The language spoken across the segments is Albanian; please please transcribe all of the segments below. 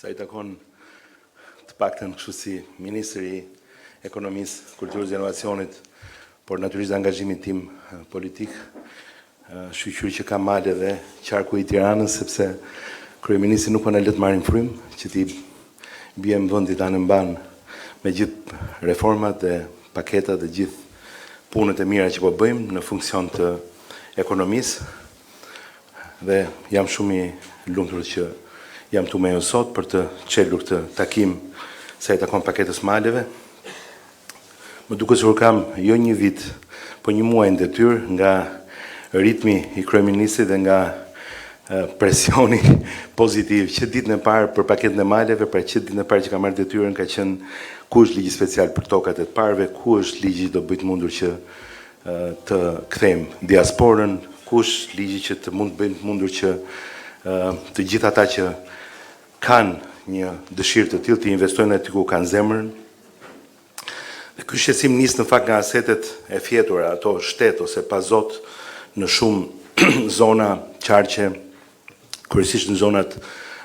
sa I takon të paktën kështu si Ministri I Ekonomisë, Kulturës dhe Inovacionit, por natyrisht angazhimit tim politik, shqyqyr që ka malë dhe qarku I Tiranës, sepse kryeministri nuk po na lë të marrim frymë, që ti bjem vendi ta mban me gjithë reformat dhe paketat dhe gjithë punët e mira që po bëjmë në funksion të ekonomisë. Dhe jam shumë I lumtur që jam këtu me ju sot për të çelur këtë takim sa I takon paketës maleve. Më duket sikur kam jo një vit, po një muaj në detyrë nga ritmi I kryeministrit dhe nga presioni pozitiv që ditën e parë për paketën e maleve, pra që ditën e parë që ka marrë detyrën ka qenë ku është ligji special për tokat e të parëve, ku është ligji do bëjt mundur që të kthejmë diasporën, ku është ligji që të bëjt mundur që të gjithë ata që kanë një dëshirë të tillë të investojnë aty ku kanë zemrën. Dhe ky shqetësim nis në fakt nga asetet e fjetura, ato shtet ose pazot në shumë zona qarqe, kryesisht në zonat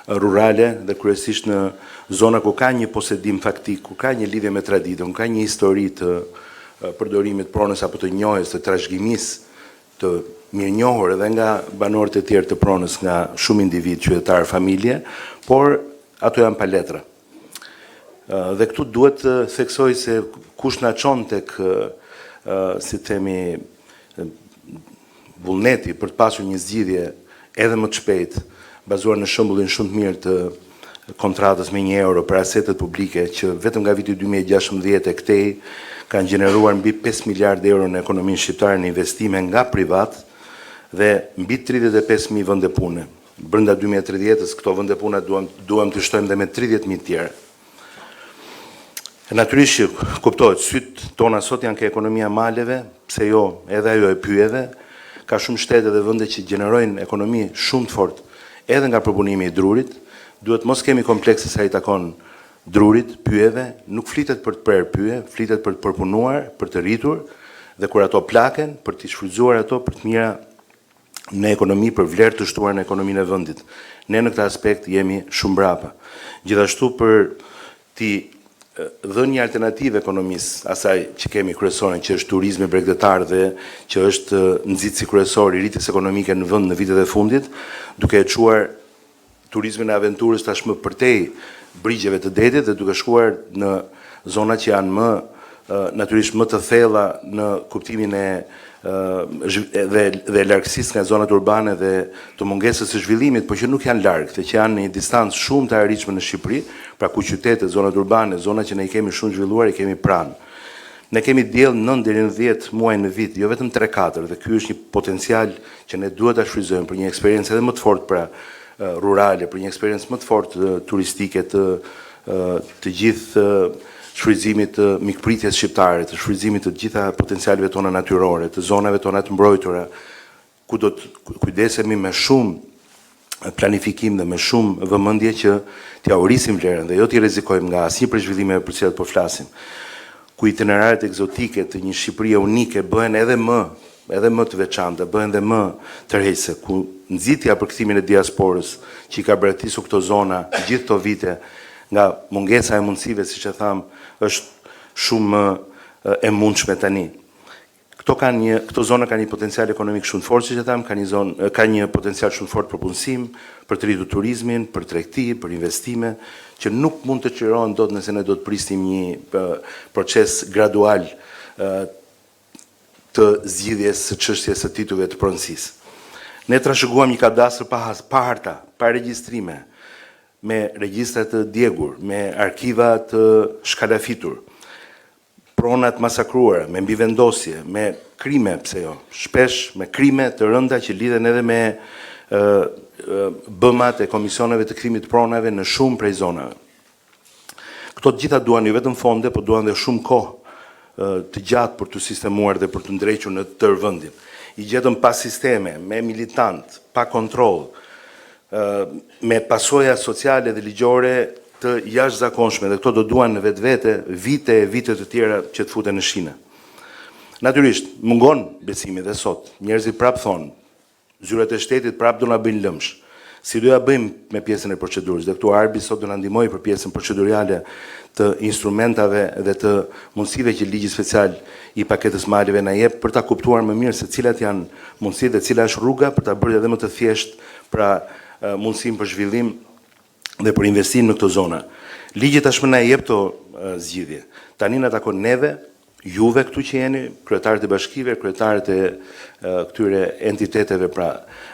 rurale dhe kryesisht në zona ku ka një posedim faktik, ku ka një lidhje me traditën, ku ka një histori të përdorimit pronës apo të njohjes, të trashëgimisë të mirënjohur edhe nga banorët e tjerë të pronës, nga shumë individ, qytetar, familje, por ato janë pa letra. Dhe këtu duhet të theksoj se kush na çon tek si themi vullneti për të pasur një zgjidhje edhe më të shpejtë, bazuar në shembullin shumë të mirë të kontratës me €1 për asetet publike, që vetëm nga viti 2016 e këtej kanë gjeneruar mbi 5 miliardë euro në ekonominë shqiptare në investime nga privat dhe mbi 35.000 vende pune. Brenda 2030-s këto vende pune duam të shtojmë dhe me 30.000 tjera. Natyrisht që kuptohet, sytë tona sot janë ke ekonomia maleve, pse jo, edhe ajo e pyjeve, ka shumë shtete dhe vende që gjenerojnë ekonomi shumë të fort, edhe nga përpunimi I drurit, duhet mos kemi komplekse sa I takon drurit, pyjeve, nuk flitet për të prerë pyje, flitet për të përpunuar, për të rritur, dhe kur ato plaken, për të shfrytzuar ato për të mira në ekonomi, për vlerë të shtuar në ekonominë e vendit. Ne në këtë aspekt jemi shumë brapa. Gjithashtu për ti dhënë një alternativë ekonomisë asaj që kemi kryesorën, që është turizmi bregdetar dhe që është nxitësi kryesor I rritjes ekonomike në vend në vitet e fundit, duke e çuar turizmin e aventurës tashmë përtej brigjeve të detit dhe duke shkuar në zona që janë më natyrisht më të thella në kuptimin e dhe largësisë nga zonat urbane dhe të mungesës së zhvillimit, por që nuk janë larg, dhe që janë në një distancë shumë të arritshme në Shqipëri, pra ku qytetet, zonat urbane, zona që ne I kemi shumë zhvilluar, I kemi pranë. Ne kemi diell 9 deri në 10 muaj në vit, jo vetëm 3-4, dhe ky është një potencial që ne duhet ta shfrytëzojmë për një eksperiencë edhe më të fortë pra rurale, për një eksperiencë më të fortë turistike të gjithë shfrytëzimit të mikpritjes shqiptare, të shfrytëzimit të gjitha potencialeve tona natyrore, të zonave tona të mbrojtura, ku do të kujdesemi me shumë planifikim dhe me shumë vëmendje që t'ja urisim vlerën dhe jo t'i rrezikojmë nga asnjë prej zhvillimeve për cilat po flasim. Ku itineraret egzotike të një Shqipërie unike bëhen edhe më të veçanta, bëhen edhe më tërheqëse, ku nxitja për kthimin e diasporës që I ka braktisur këto zona gjithë këto vite nga mungesa e mundësive, siç e tham, është shumë e mundshme tani. Këto zona kanë një potencial ekonomik shumë të fortë, siç e tham, ka një potencial shumë fort për punësim, për të rritur turizmin, për tregti, për investime, që nuk mund të çlirohen dot nëse ne do të prisnim një proces gradual të zgjidhjes së çështjes së titujve të pronësisë. Ne trashëguam një kadastër pa harta, pa regjistrime, me regjistra të djegur, me arkiva të shkalafitur, pronat masakruara, me mbivendosje, me krime, pse jo, shpesh me krime të rënda që lidhen edhe me bëmat e komisioneve të kthimit të pronave në shumë prej zonave. Këto të gjitha duan jo vetëm fonde, por duan dhe shumë kohë të gjatë për të sistemuar dhe për të ndrequr në tërë vendin. I gjetëm pa sisteme, me militant, pa kontroll, me pasoja sociale dhe ligjore të jashtëzakonshme, dhe këto do duan në vetvete vite të tjera që të futen në shine. Natyrisht, mungon besimi dhe sot. Njerëzit prap thonë, zyrat e shtetit prap do na bëjnë lëmsh. Si do ja bëjmë me pjesën e procedurës, dhe këtu Arbi sot do na ndihmojë për pjesën procedurale të instrumentave dhe të mundësive që ligji special i paketës maleve na jep për ta kuptuar më mirë se cilat janë mundësitë dhe cila është rruga për ta bërë edhe më të thjeshtë pra mundësinë për zhvillim dhe për investim në këto zona. Ligji tashmë na jep këto zgjidhje. Tani na takon neve, juve këtu që jeni, kryetarët e bashkive, kryetarët e këtyre entiteteve pra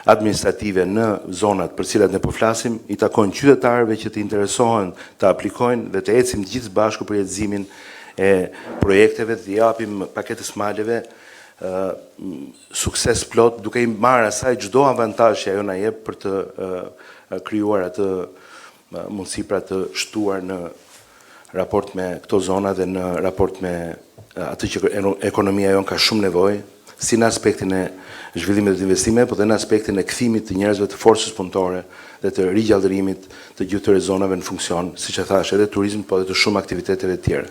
administrative në zonat për cilat ne po flasim, i takon qytetarëve që të interesohen të aplikojnë dhe të ecim gjithë bashku për jetëzimin e projekteve, të japim paketës maleve sukses plot, duke i marrë asaj çdo avantazh që ajo na jep për të krijuar atë mundësi pra të shtuar në raport me këto zona dhe në raport me atë që ekonomia jonë ka shumë nevojë, si në aspektin e zhvillimit dhe investimeve, po dhe në aspektin e kthimit të njerëzve të forcës punëtore dhe të rigjallërimit të gjithë këtyre zonave në funksion, siç e thash, edhe turizmit, po dhe të shumë aktiviteteve të tjera.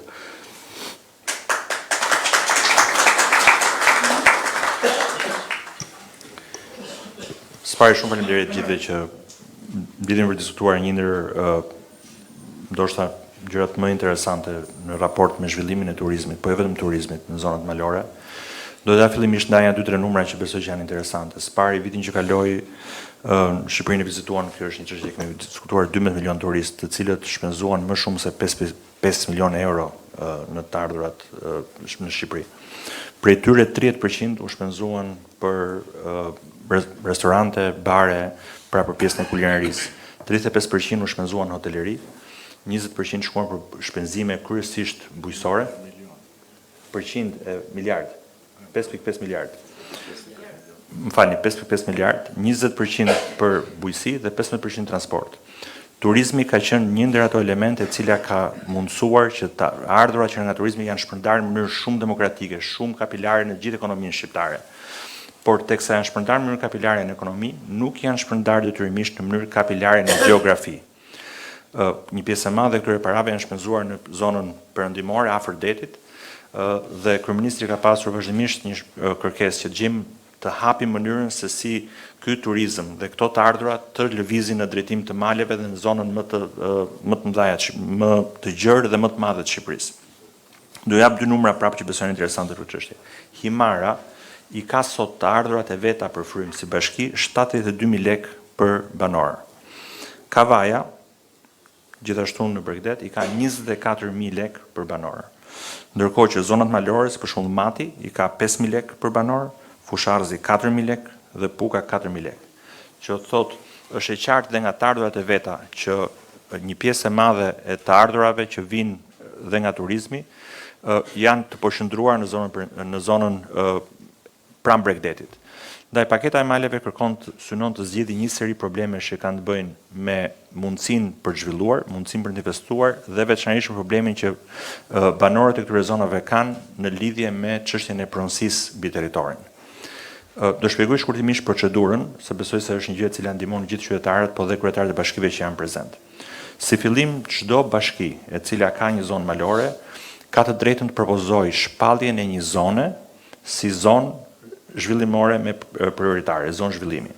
S'pari shumë faleminderit gjithëve që mbyllim për diskutuar një ndër ndoshta gjërat më interesante në raport me zhvillimin e turizmit, po jo vetëm turizmit në zonat malore. Do të fillimisht ndaja 2-3 numra që besoj që janë interesante. S'pari vitin që kaloi në Shqipërinë vizituan, kjo është një çështje që kemi diskutuar 12 milion turistë, të cilët shpenzuan më shumë se 5 milion euro në të ardhurat në Shqipëri. Prej tyre 30% u shpenzuan për restorante, bare, pra për pjesën e kulinerisë. 35% u shpenzuan në hoteleri, 20% shkuan për shpenzime kryesisht bujësore, miliard, 5.5 miliard. Më falni, 5.5 miliard, 20% për bujësi dhe 15% transport. Turizmi ka qenë një ndër ato elemente cila ka mundësuar që të ardhurat që nga turizmi janë shpërndarë në mënyrë shumë demokratike, shumë kapilare në gjithë ekonominë shqiptare. Por teksa janë shpërndarë në mënyrë kapilare në ekonomi, nuk janë shpërndarë detyrimisht në mënyrë kapilare në gjeografi. Një pjesë e madhe këtyre parave janë shpenzuar në zonën perëndimore afër detit dhe kryeministri ka pasur vazhdimisht një kërkesë që gjejmë të hapim mënyrën se si ky turizëm dhe këto të ardhurat të lëvizin në drejtim të maleve dhe në zonën më të mëdha, më të gjerë dhe më të madhe të Shqipërisë. Do jap 2 numra prapë që besoj interesante për çështje. Himara i ka sot të ardhurat e veta për frym si bashki 72.000 lekë për banor. Kavaja gjithashtu në Bregdet i ka 24.000 lekë për banor. Ndërkohë që zonat malore, për shembull Mati, i ka 5.000 lekë për banor, Fusharzi 4.000 lekë dhe Puka 4.000 lekë. Që thot, është e qartë dhe nga të ardhurat e veta që një pjesë e madhe e të ardhurave që vinë dhe nga turizmi janë të përshëndruar në zonën pranë Bregdetit. Ndaj paketa e maleve synon të zgjidhë një seri probleme që kanë të bëjnë me mundësinë për të zhvilluar, mundësinë për të investuar dhe veçanërisht problemin që banorët e këtyre zonave kanë në lidhje me çështjen e pronësisë mbi territorin. Do shpjegoj shkurtimisht procedurën, se besoj se është një gjë e cila ndihmon gjithë qytetarët, po dhe kryetarët e bashkive që janë prezent. Si fillim, çdo bashki e cila ka një zonë malore ka të drejtën të propozojë shpalljen e një zone si zonë zhvillimore me prioritare, zonë zhvillimi.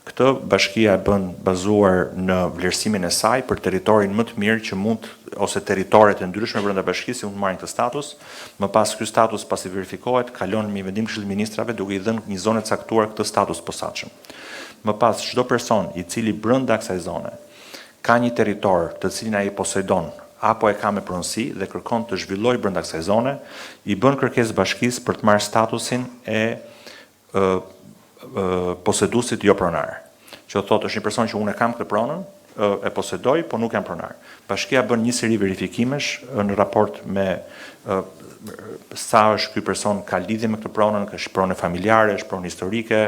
Këtë bashkia e bën bazuar në vlerësimin e saj për territorin më të mirë që mund, ose territoret e ndryshme brenda bashkisë që mund të marrin këtë status. Më pas ky status pasi verifikohet, kalon me vendim Këshillit të Ministrave duke i dhënë një zonë të caktuar këtë status posaçëm. Më pas çdo person i cili brenda kësaj zone ka një territor të cilin ai posedon apo e ka me pronësi dhe kërkon të zhvillojë brenda kësaj zone, i bën kërkesë bashkisë për të marrë statusin e poseduesit jo pronar. Që thotë është një person që unë e kam këtë pronën, e posedoj, po nuk jam pronar. Bashkia bën një seri verifikimesh në raport me sa është ky person ka lidhje me këtë pronën, ka është pronë familjare, është pronë historike,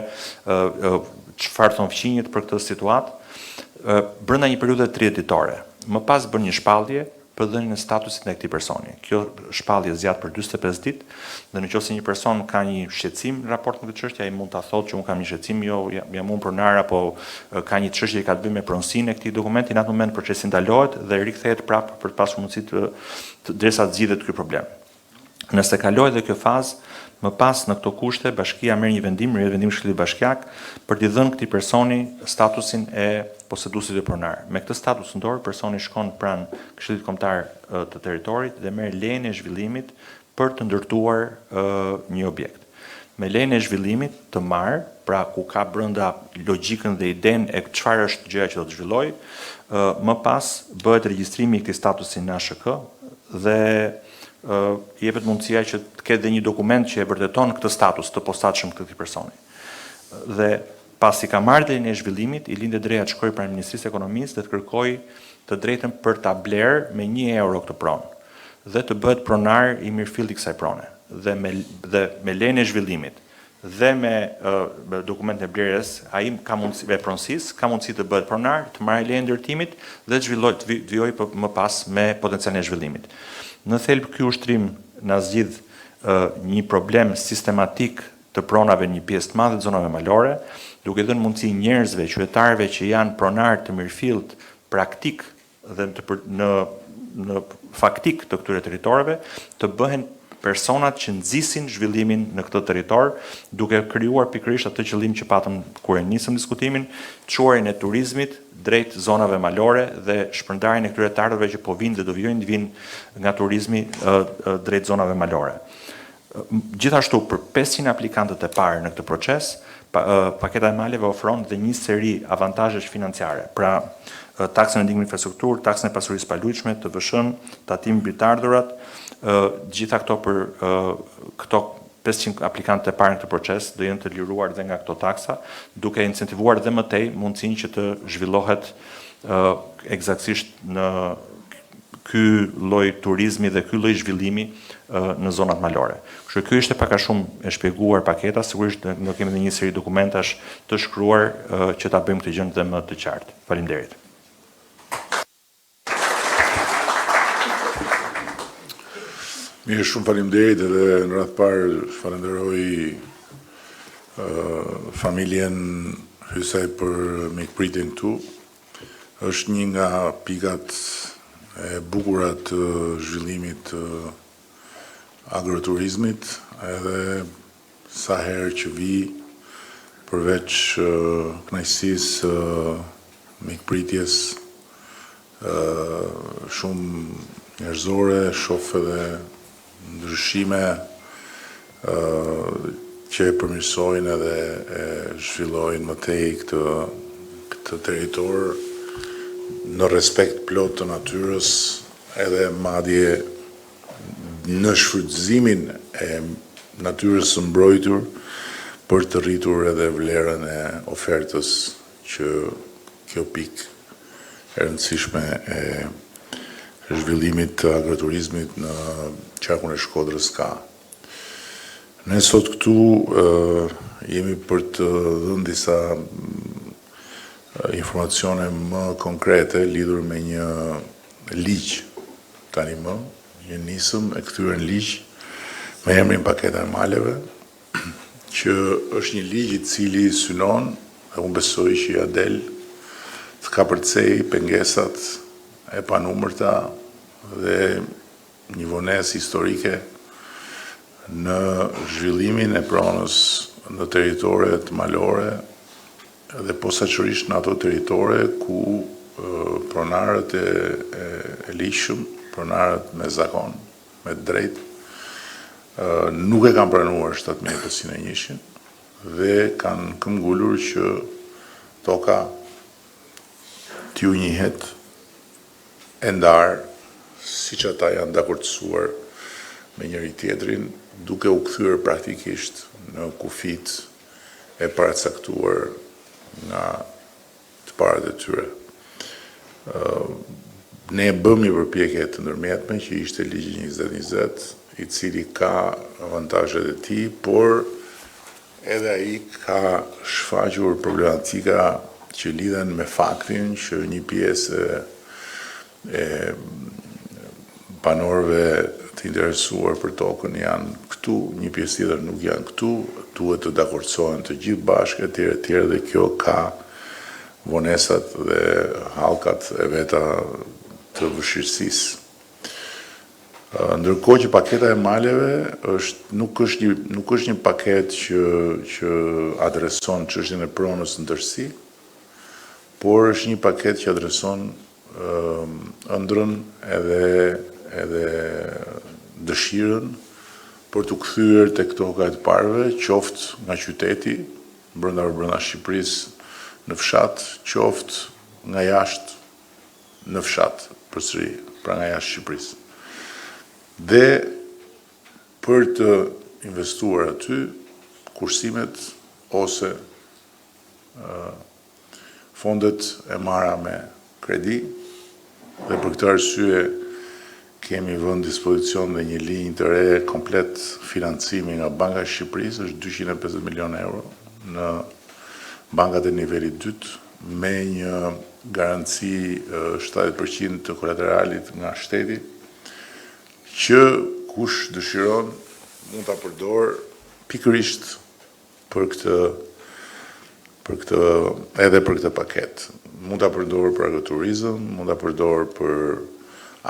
çfarë thon fqinjet për këtë situatë, brenda një periudhe 30 ditore. Më pas bën një shpallje për dhënien e statusit në këtij personi. Kjo shpallje zgjat për 45 ditë dhe nëse një person ka një shqetësim në raport me këtë çështje, ai mund ta thotë që un kam një shqetësim, jo jam unë pronar apo ka një çështje që ka të bëjë me pronësinë e këtij dokumenti, në atë moment procesi ndalohet dhe rikthehet prapë për të pasur mundësi të derisa të zgjidhet ky problem. Nëse kalohet dhe kjo fazë, Më pas në këto kushte, bashkia merr një vendim Këshillit Bashkiak për t'i dhënë këtij personi statusin e poseduesit të pronar. Me këtë status në dorë, personi shkon pranë Këshillit Kombëtar të Territorit dhe merr lejen e zhvillimit për të ndërtuar një objekt. Me lejen e zhvillimit të marrë, pra ku ka brenda logjikën dhe idenë e çfarë është gjëja që do të zhvilloj, më pas bëhet regjistrimi i këtij statusi në ASHK dhe jepet mundësia që të ketë dhe një dokument që e vërteton këtë status të posaçëm të këtij personi. Dhe pasi ka marrë lejen e zhvillimit, i lindë dreja të shkojë pranë Ministrisë së Ekonomisë dhe të kërkojë të drejtën për ta blerë me 1 euro këtë pronë dhe të bëhet pronar i mirëfillt i kësaj prone. Dhe me lejen e zhvillimit dhe me dokumentin e blerjes, ai ka mundësi me pronësisë, ka mundësi të bëhet pronar, të marrë lejen e ndërtimit dhe të vijojë më pas me potencialin e zhvillimit. Në thelb ky ushtrim na zgjidh një problem sistematik të pronave një pjesë të madhe të zonave malore, duke dhënë mundësi njerëzve, qytetarëve që janë pronar të mirëfillt praktik dhe në faktik të këtyre territoreve, të bëhen personat që nxisin zhvillimin në këtë territor, duke krijuar pikërisht atë qëllim që patëm kur e nisëm diskutimin, çuarjen e turizmit drejt zonave malore dhe shpërndarjen e këtyre tarëve që po vinë dhe do vijojnë nga turizmi drejt zonave malore. Gjithashtu, për 500 aplikantët e parë në këtë proces, paketa e maleve ofron dhe një seri avantazhesh financiare, pra taksën e ndihmës infrastrukturë, taksën e pasurisë palujshme, TVSH-n, tatimin mbi të ardhurat, gjitha këto për këto 500 aplikantë e parë në këtë proces do jenë të liruar dhe nga këto taksa, duke incentivuar dhe më tej mundësinë që të zhvillohet eksaktësisht në ky lloj turizmi dhe ky lloj zhvillimi në zonat malore. Kështu ky ishte pak a shumë e shpjeguar paketa, sigurisht do kemi edhe një seri dokumentash të shkruar që ta bëjmë këtë gjë dhe më të qartë. Faleminderit. Mirë, shumë faleminderit edhe në radhë parë falenderoj familjen Hysaj për mikpritjen këtu. Është një nga pikat e bukura të zhvillimit të agroturizmit, edhe sa herë që vi përveç kënaqësisë mikpritjes shumë njerëzore, shoh edhe ndryshime që e përmirësojnë edhe e zhvillojnë më tej këtë territor në respekt plot të natyrës, edhe madje në shfrytëzimin e natyrës së mbrojtur për të rritur edhe vlerën e ofertës që kjo pikë e rëndësishme e zhvillimit të agroturizmit në qarkun e Shkodrës ka. Ne sot këtu jemi për të dhënë disa informacione më konkrete lidhur me një ligj tani më, një nisëm e kthyer në ligj me emrin paketa e maleve, që është një ligj i cili synon dhe unë besoj që ja del të kapërcej pengesat e panumërta dhe një vonesë historike në zhvillimin e pronës në territore të malore dhe posaçërisht në ato territore ku pronarët e ligjshëm, pronarët me zakon, me drejt, nuk e kanë pranuar 7501 dhe kanë këmbgulur që toka t'ju njihet e ndarë, siç ata janë dakordsuar me njëri tjetrin, duke u kthyer praktikisht në kufit e paracaktuar nga të parët e tyre. Ne bëm një përpjekje të ndërmjetme që ishte ligji 2020, i cili ka avantazhet e tij, por edhe ai ka shfaqur problematika që lidhen me faktin që një pjesë e banorëve të interesuar për tokën janë këtu, një pjesë tjetër nuk janë këtu, duhet të dakordsohen të gjithë bashkë etj. Dhe kjo ka vonesat dhe hallkat e veta të vështirësisë. Ndërkohë që paketa e maleve nuk është një paket që adreson çështjen e pronës në tërësi, por është një paket që adreson ëndrrën edhe dëshirën për të kthyer tek toka e të parëve, qoftë nga qyteti, brenda Shqipërisë në fshat, qoftë nga jashtë në fshat, përsëri, pra nga jashtë Shqipërisë. Dhe për të investuar aty, kursimet ose fondet e marra me kredi, dhe për këtë arsye kemi vënë dispozicion dhe një linjë të re komplet financimi nga Banka e Shqipërisë, është 250 milion euro në bankat e nivelit 2 me një garanci 70% të kolateralit nga shteti, që kush dëshiron mund ta përdor pikërisht për këtë paket. Mund ta përdor për agroturizëm, mund ta përdor për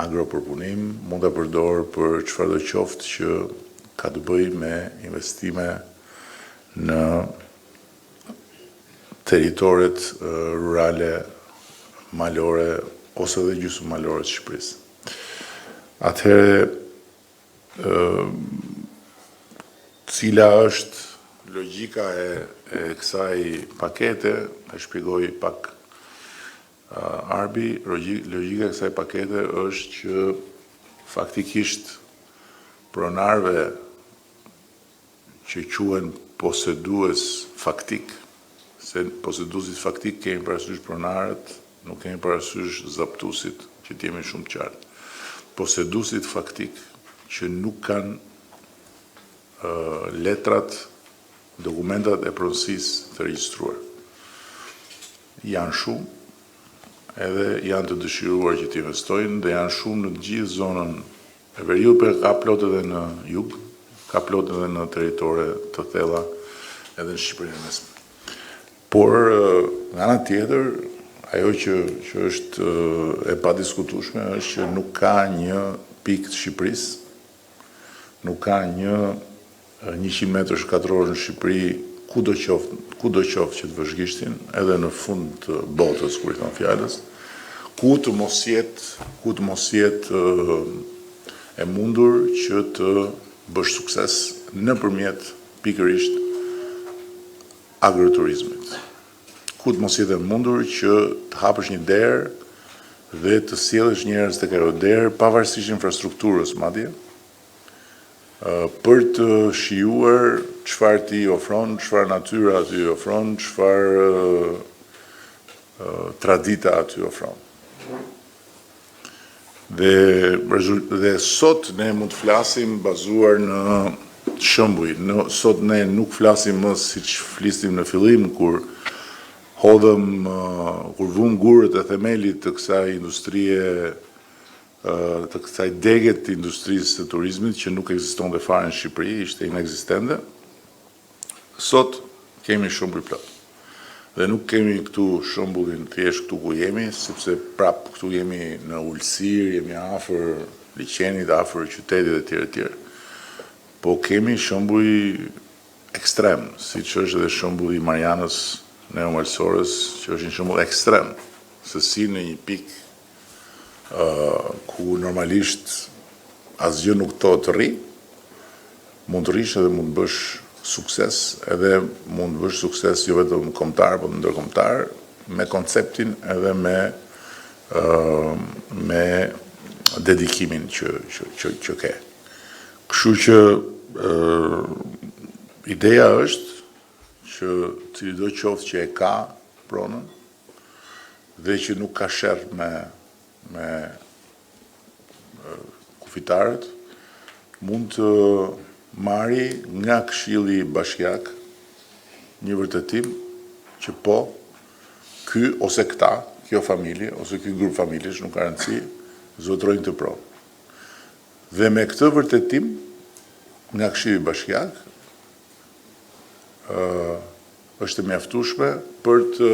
agropërpunim, mund ta përdor për çfarëdo qoftë që ka të bëjë me investime në territoret rurale, malore ose dhe gjysmë malore të Shqipërisë. Atëherë, cila është logjika e kësaj pakete, e shpjegoj pak Arbi, logjika e kësaj pakete është që faktikisht pronarve që quhen posedues faktik, se poseduesit faktik kemi parasysh pronarët, nuk kemi parasysh zaptusit, që t'jemi shumë qartë. Poseduesit faktik që nuk kanë letrat, dokumentat e pronësisë të regjistruar. Janë shumë, edhe janë të dëshiruar që t'investojnë, dhe janë shumë në gjithë zonën e veriut, për ka plot edhe në jug, ka plot edhe në territore të thella, edhe në Shqipërinë e Mesme. Por, nga ana tjetër, ajo që është e padiskutueshme është që nuk ka një pikë të Shqipërisë, nuk ka një 100 metrë katror në Shqipëri, kudo qoftë që të vëzhgishtin, edhe në fund të botës, kur i thon fjalës, ku të mos jetë e mundur që të bësh sukses nëpërmjet pikërisht agroturizmit. Ku të mos jetë e mundur që të hapësh një derë dhe të sjellësh njerëz tek ajo derë, pavarësisht infrastrukturës madje, për të shijuar çfarë ti ofron, çfarë natyra aty ofron, çfarë tradita aty ofron. Dhe sot ne mund të flasim bazuar në shembuj. Sot ne nuk flasim më siç flisnim në fillim, kur vum gurët e themelit të kësaj industrie, të kësaj deget të industrisë të turizmit, që nuk ekzistonte fare në Shqipëri, ishte inekzistente. Sot kemi shembuj plot. Dhe nuk kemi këtu shembullin thjesht këtu ku jemi, sepse prap këtu jemi në Ulësir, jemi afër liçenit, afër qytetit e tjerë. Po kemi shembuj ekstrem, siç është edhe shembulli i Marianës Neomalsorës, që është një shembull ekstrem, se si në një pikë ku normalisht asgjë nuk të rri, mund të rrish edhe mund të bësh sukses, edhe mund të bësh sukses jo vetëm kombëtar, por ndërkombëtar, me konceptin edhe me dedikimin që ke. Kështu që ideja është që cilido qoftë që e ka pronën dhe që nuk ka sherr me kufitarët, mund të marri nga Këshilli Bashkiak një vërtetim që po, ky ose këta, kjo familje, ose ky grup familjesh, nuk ka rëndësi, zotrojnë të pronë. Dhe me këtë vërtetim, nga Këshilli Bashkiak, është e mjaftueshme për të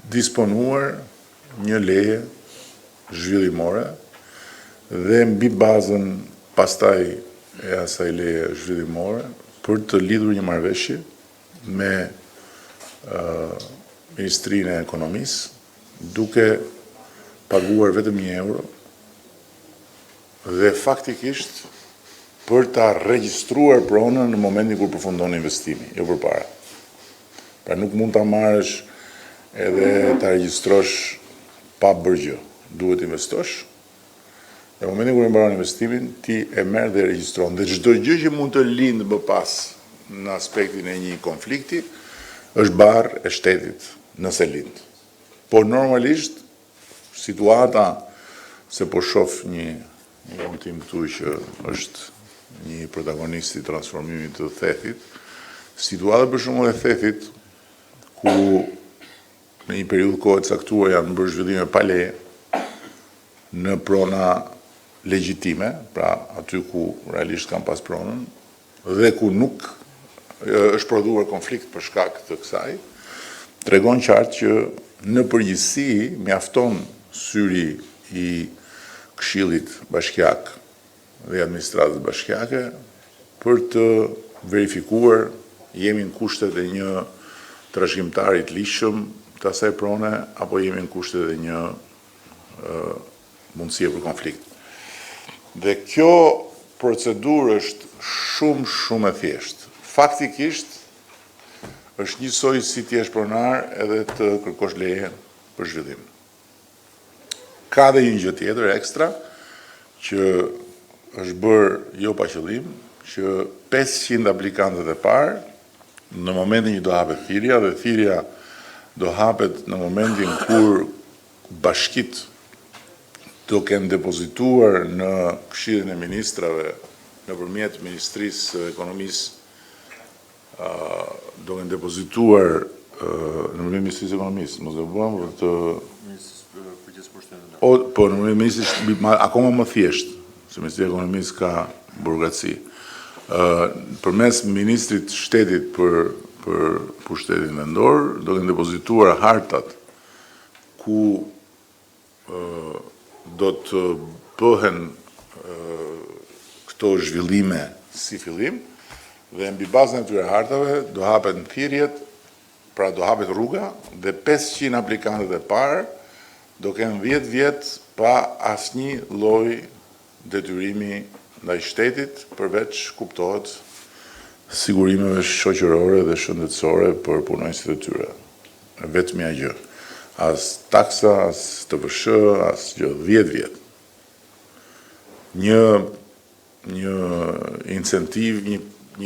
disponuar një leje zhvillimore dhe mbi bazën pastaj e asaj leje zhvillimore për të lidhur një marrëveshje me Ministrinë e Ekonomisë, duke paguar vetëm €1 dhe faktikisht për ta regjistruar pronën në momentin kur përfundon investimi, jo përpara. Pra nuk mund ta marrësh edhe ta regjistrosh pa bërë gjë. Duhet investosh. Në momentin kur e mbaron investimin, ti e merr dhe e regjistron. Dhe çdo gjë që mund të lindë më pas në aspektin e një konflikti, është barë e shtetit nëse lind. Po normalisht, situata, se po shoh një tim këtu që është një protagonist i transformimit të Thethit, situata për shembull e Thethit, ku në një periudhë kohë të caktuar janë bërë zhvillime pa leje në prona legjitime, pra aty ku realisht kanë pas pronën, dhe ku nuk është prodhuar konflikt për shkak të kësaj, tregon qartë që në përgjithësi mjafton syri i Këshillit Bashkiak dhe administratës bashkiake për të verifikuar jemi në kushtet e një trashëgimtari të ligjshëm të asaj prone apo jemi në kushtet e një mundësie për konflikt. Dhe kjo procedurë është shumë e thjeshtë. Faktikisht është njësoj si ti jesh pronar edhe të kërkosh leje për zhvillim. Ka dhe një gjë tjetër ekstra që është bërë jo pa qëllim, që 500 aplikantët e parë në momentin që do hapet thirrja, dhe thirrja do hapet në momentin kur bashkit do kenë depozituar në Këshillin e Ministrave nëpërmjet Ministrisë së Ekonomisë, do kenë depozituar nëpërmjet Ministrisë së Ekonomisë, mos e bëjmë për të po në Ministrisë akoma më thjesht, se Ministri i Ekonomisë ka burokraci. Përmes Ministrit Shtetit për Pushtetin Vendor, do të depozituar hartat ku do të bëhen këto zhvillime si fillim, dhe mbi bazën e këtyre hartave do hapen thirrjet, pra do hapet rruga, dhe 500 aplikantët e parë do kenë 10 vjet pa asnjë lloj detyrimi ndaj shtetit, përveç kuptohet sigurimeve shoqërore dhe shëndetësore për punonjësit e tyre. Vetëm ja gjë. As taksa, as TVSH, as gjë, 10 vjet. Një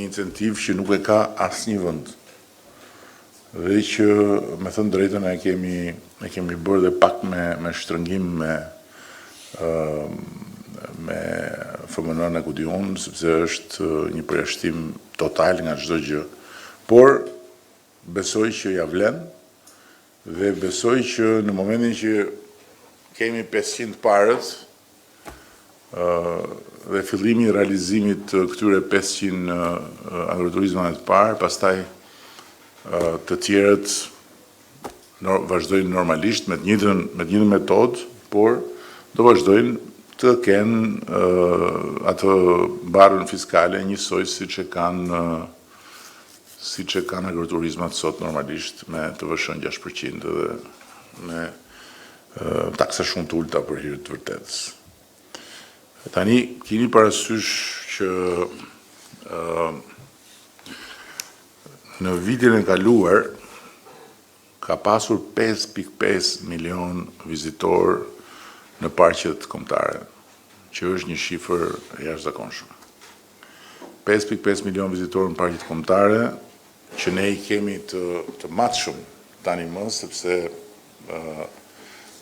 incentiv që nuk e ka asnjë vend. Dhe që, me thënë drejtën, e kemi bërë dhe pak me shtrëngim me FMN e Kudion, sepse është një përjashtim total nga çdo gjë. Por besoj që ja vlen, dhe besoj që në momentin që kemi 500 parët dhe fillimi i realizimit të këtyre 500 agroturizmave të parë, pastaj të tjerët vazhdojnë normalisht me të njëjtën metodë, por do vazhdojnë të kenë atë barën fiskale njësoj siç e kanë agroturizmat sot normalisht, me TVSH 6% dhe me taksa shumë të ulta për hir të vërtetës. Tani keni parasysh që në vitin e kaluar ka pasur 5.5 milion vizitor në parqet kombëtare, që është një shifër e jashtëzakonshme. 5.5 milion vizitor në parqet kombëtare, që ne i kemi të matshëm tani më, sepse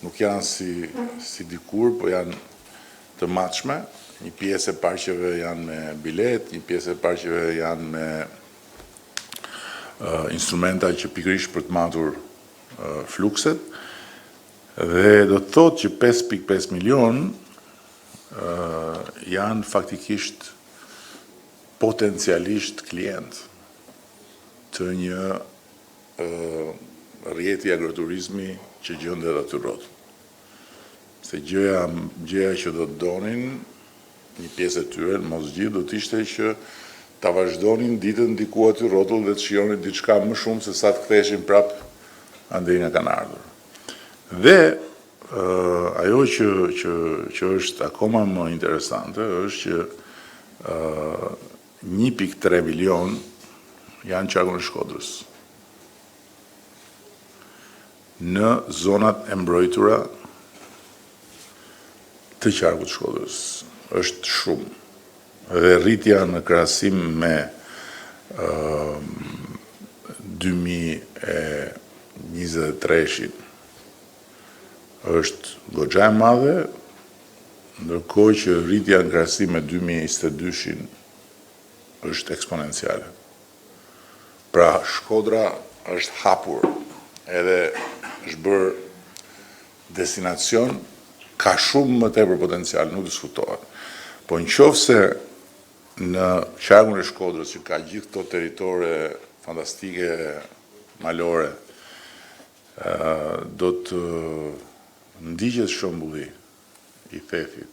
nuk janë si dikur, po janë të matshme. Një pjesë e parqeve janë me bilet, një pjesë e parqeve janë me instrumenta që pikërisht për të matur flukset, dhe do të thotë që 5.5 milion janë faktikisht potencialisht klient të një rrjeti agroturizmi që gjendet aty rreth. se gjëja që do të donin, një pjesë e tyre, mos gjithë, do të ishte që ta vazhdonin ditën diku aty rrotull dhe të shijonin diçka më shumë se sa të ktheheshin prap andej nga kanë ardhur. Dhe ajo që është akoma më interesante është që 1.3 milion janë qarkun e Shkodrës. Në zonat e mbrojtura të qarkut të Shkodrës është shumë. Dhe rritja në krahasim me 2023-shin është goxha e madhe, ndërkohë që rritja në krahasim me 2022-shin është eksponenciale. Pra Shkodra është hapur, edhe është bërë destinacion, ka shumë më tepër potencial, nuk diskutohet. Po në qoftë se në qarkun e Shkodrës, që ka gjithë këto territore fantastike malore, do të ndigjet shëmbulli i thethit,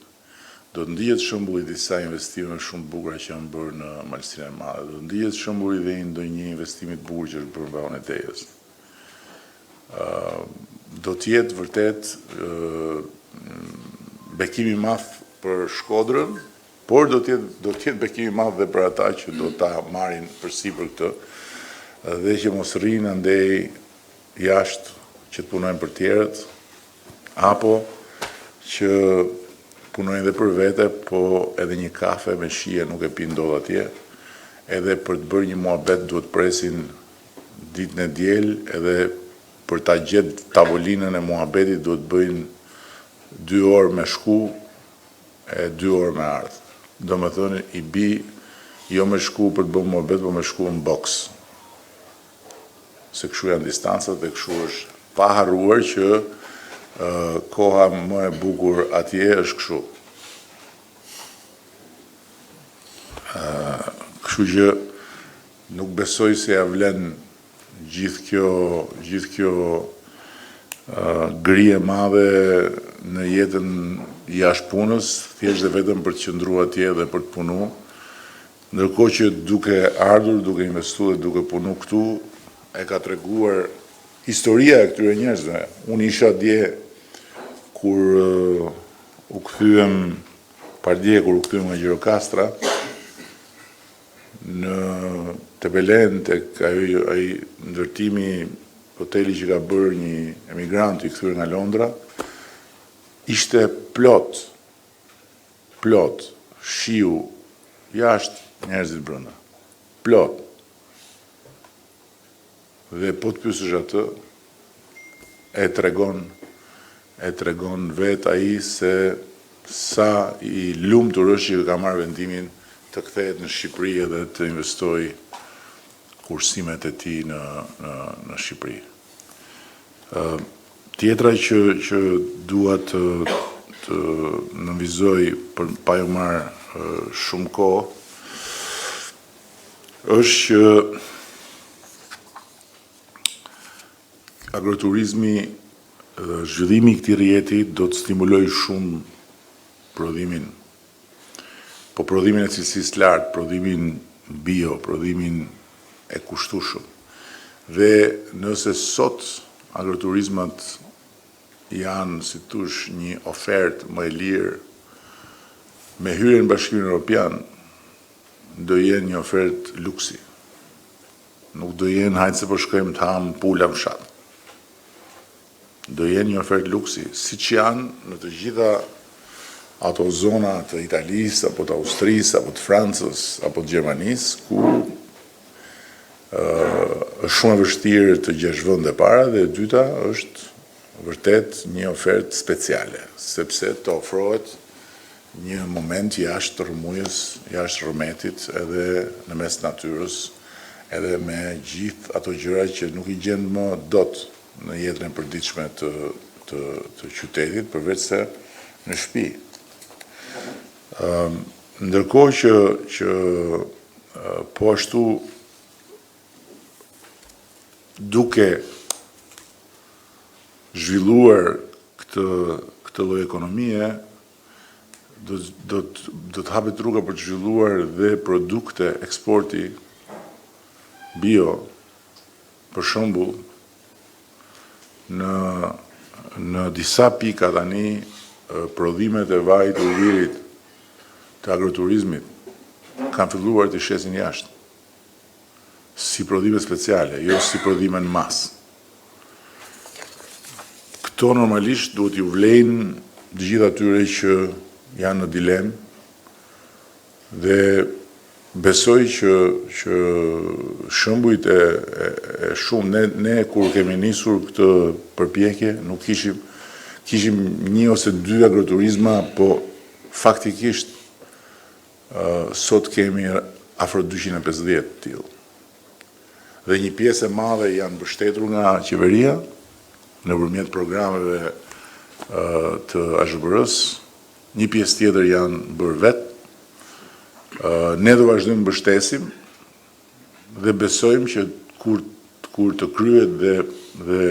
do të ndigjet shëmbulli disa investime shumë bukura që janë bërë në Malësinë e Madhe, do të ndigjet shëmbulli dhe ndonjë investimi të bukur që është bërë në Vallën e Tejës. Do të jetë vërtet bekimi i madh për Shkodrën, por do të jetë bekimi i madh dhe për ata që do ta marrin përsipër këtë, dhe që mos rrinë andej jashtë që të punojnë për tjerët, apo që punojnë dhe për vete, po edhe një kafe me shije nuk e pinë dot atje, edhe për të bërë një muhabet duhet presin ditën e diel, edhe për ta gjetë tavolinën e muhabetit duhet bëjnë 2 orë me shku e 2 orë me ardhë. Do me thënë i bi jo me shku për të bërë muhabet, po me shku në boks. Se kështu janë distancat dhe kështu është pa harruar që koha më e bukur atje është kështu. Kështu që nuk besoj se ja vlen gjithë kjo gri e madhe në jetën jashtë punës, thjesht dhe vetëm për të qëndruar atje dhe për të punu, ndërkohë që duke ardhur, duke investuar dhe duke punu këtu, e ka treguar historia e këtyre njerëzve. Unë isha dje kur u kthyem nga Gjirokastra, në Tepelen, tek ai ndërtimi hoteli që ka bërë një emigrant i kthyer nga Londra, ishte plot, shiu, jashtë njerëzit brenda. Plot. Dhe po të pyesësh atë, e tregon vet ai se sa i lumtur është që ka marrë vendimin të kthehet në Shqipëri edhe të investojë kursimet e tij në Shqipëri. Tjetra që dua të nënvizoj për pa ju marrë shumë kohë, është që agroturizmi, zhvillimi i këtij rrjeti do të stimulojë shumë prodhimin. Po prodhimin e cilësisë lartë, prodhimin bio, prodhimin e kushtueshëm. Dhe nëse sot agroturizmat janë, si thosh, një ofertë më e lirë, me hyrjen në Bashkimin Evropian, do jenë një ofertë luksi. Nuk do jenë hajtë se po shkojmë të ham pula në fshat. Do jenë një ofertë luksi, siç janë në të gjitha ato zona të Italisë, apo të Austrisë, apo të Francës, apo të Gjermanisë, ku është shumë e vështirë të gjesh vende para, dhe e dyta është vërtet një ofertë speciale, sepse të ofrohet një moment jashtë rrëmujës, jashtë rrëmetit, edhe në mes natyrës, edhe me gjithë ato gjëra që nuk i gjen më dot në jetën e përditshme të qytetit, përveç se në shtëpi. Ndërkohë që po ashtu duke zhvilluar këtë këtë lloj ekonomie, do të hapet rruga për të zhvilluar dhe produkte eksporti bio, për shembull, në disa pika tani prodhimet e vajit të ujirit të agroturizmit kanë filluar të shesin jashtë, si prodhime speciale, jo si prodhime në masë. Këto normalisht duhet ju vlejnë të gjithë atyre që janë në dilemë dhe besoj që shembujt e shumë, ne kur kemi nisur këtë përpjekje, nuk kishim 1 ose 2 agroturizma, po faktikisht sot kemi afro 250 të tillë. Dhe një pjesë e madhe janë mbështetur nga qeveria nëpërmjet programeve të AZBR-s, një pjesë tjetër janë bërë vetë. Ne do vazhdojmë mbështesim dhe besojmë që kur të kryhet dhe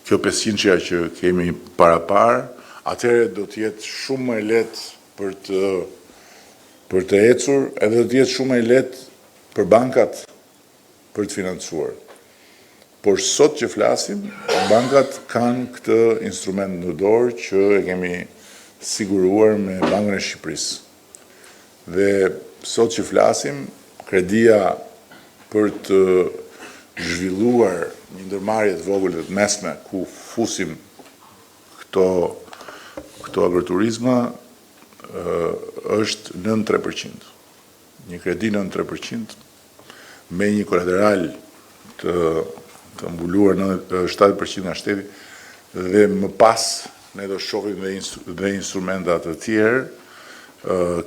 kjo 500-ja që kemi parapar, atëherë do të jetë shumë më lehtë për të ecur, edhe do të jetë shumë më lehtë për bankat për të financuar. Por sot që flasim, bankat kanë këtë instrument në dorë që e kemi siguruar me Bankën e Shqipërisë. Dhe sot që flasim, kredia për të zhvilluar një ndërmarrje të vogël dhe të mesme ku fusim këto agroturizma është 9-3%. Një kredi 9-3% me një kolateral të mbuluar në 7% nga shteti dhe më pas ne do shohim dhe instrumenta të tjerë.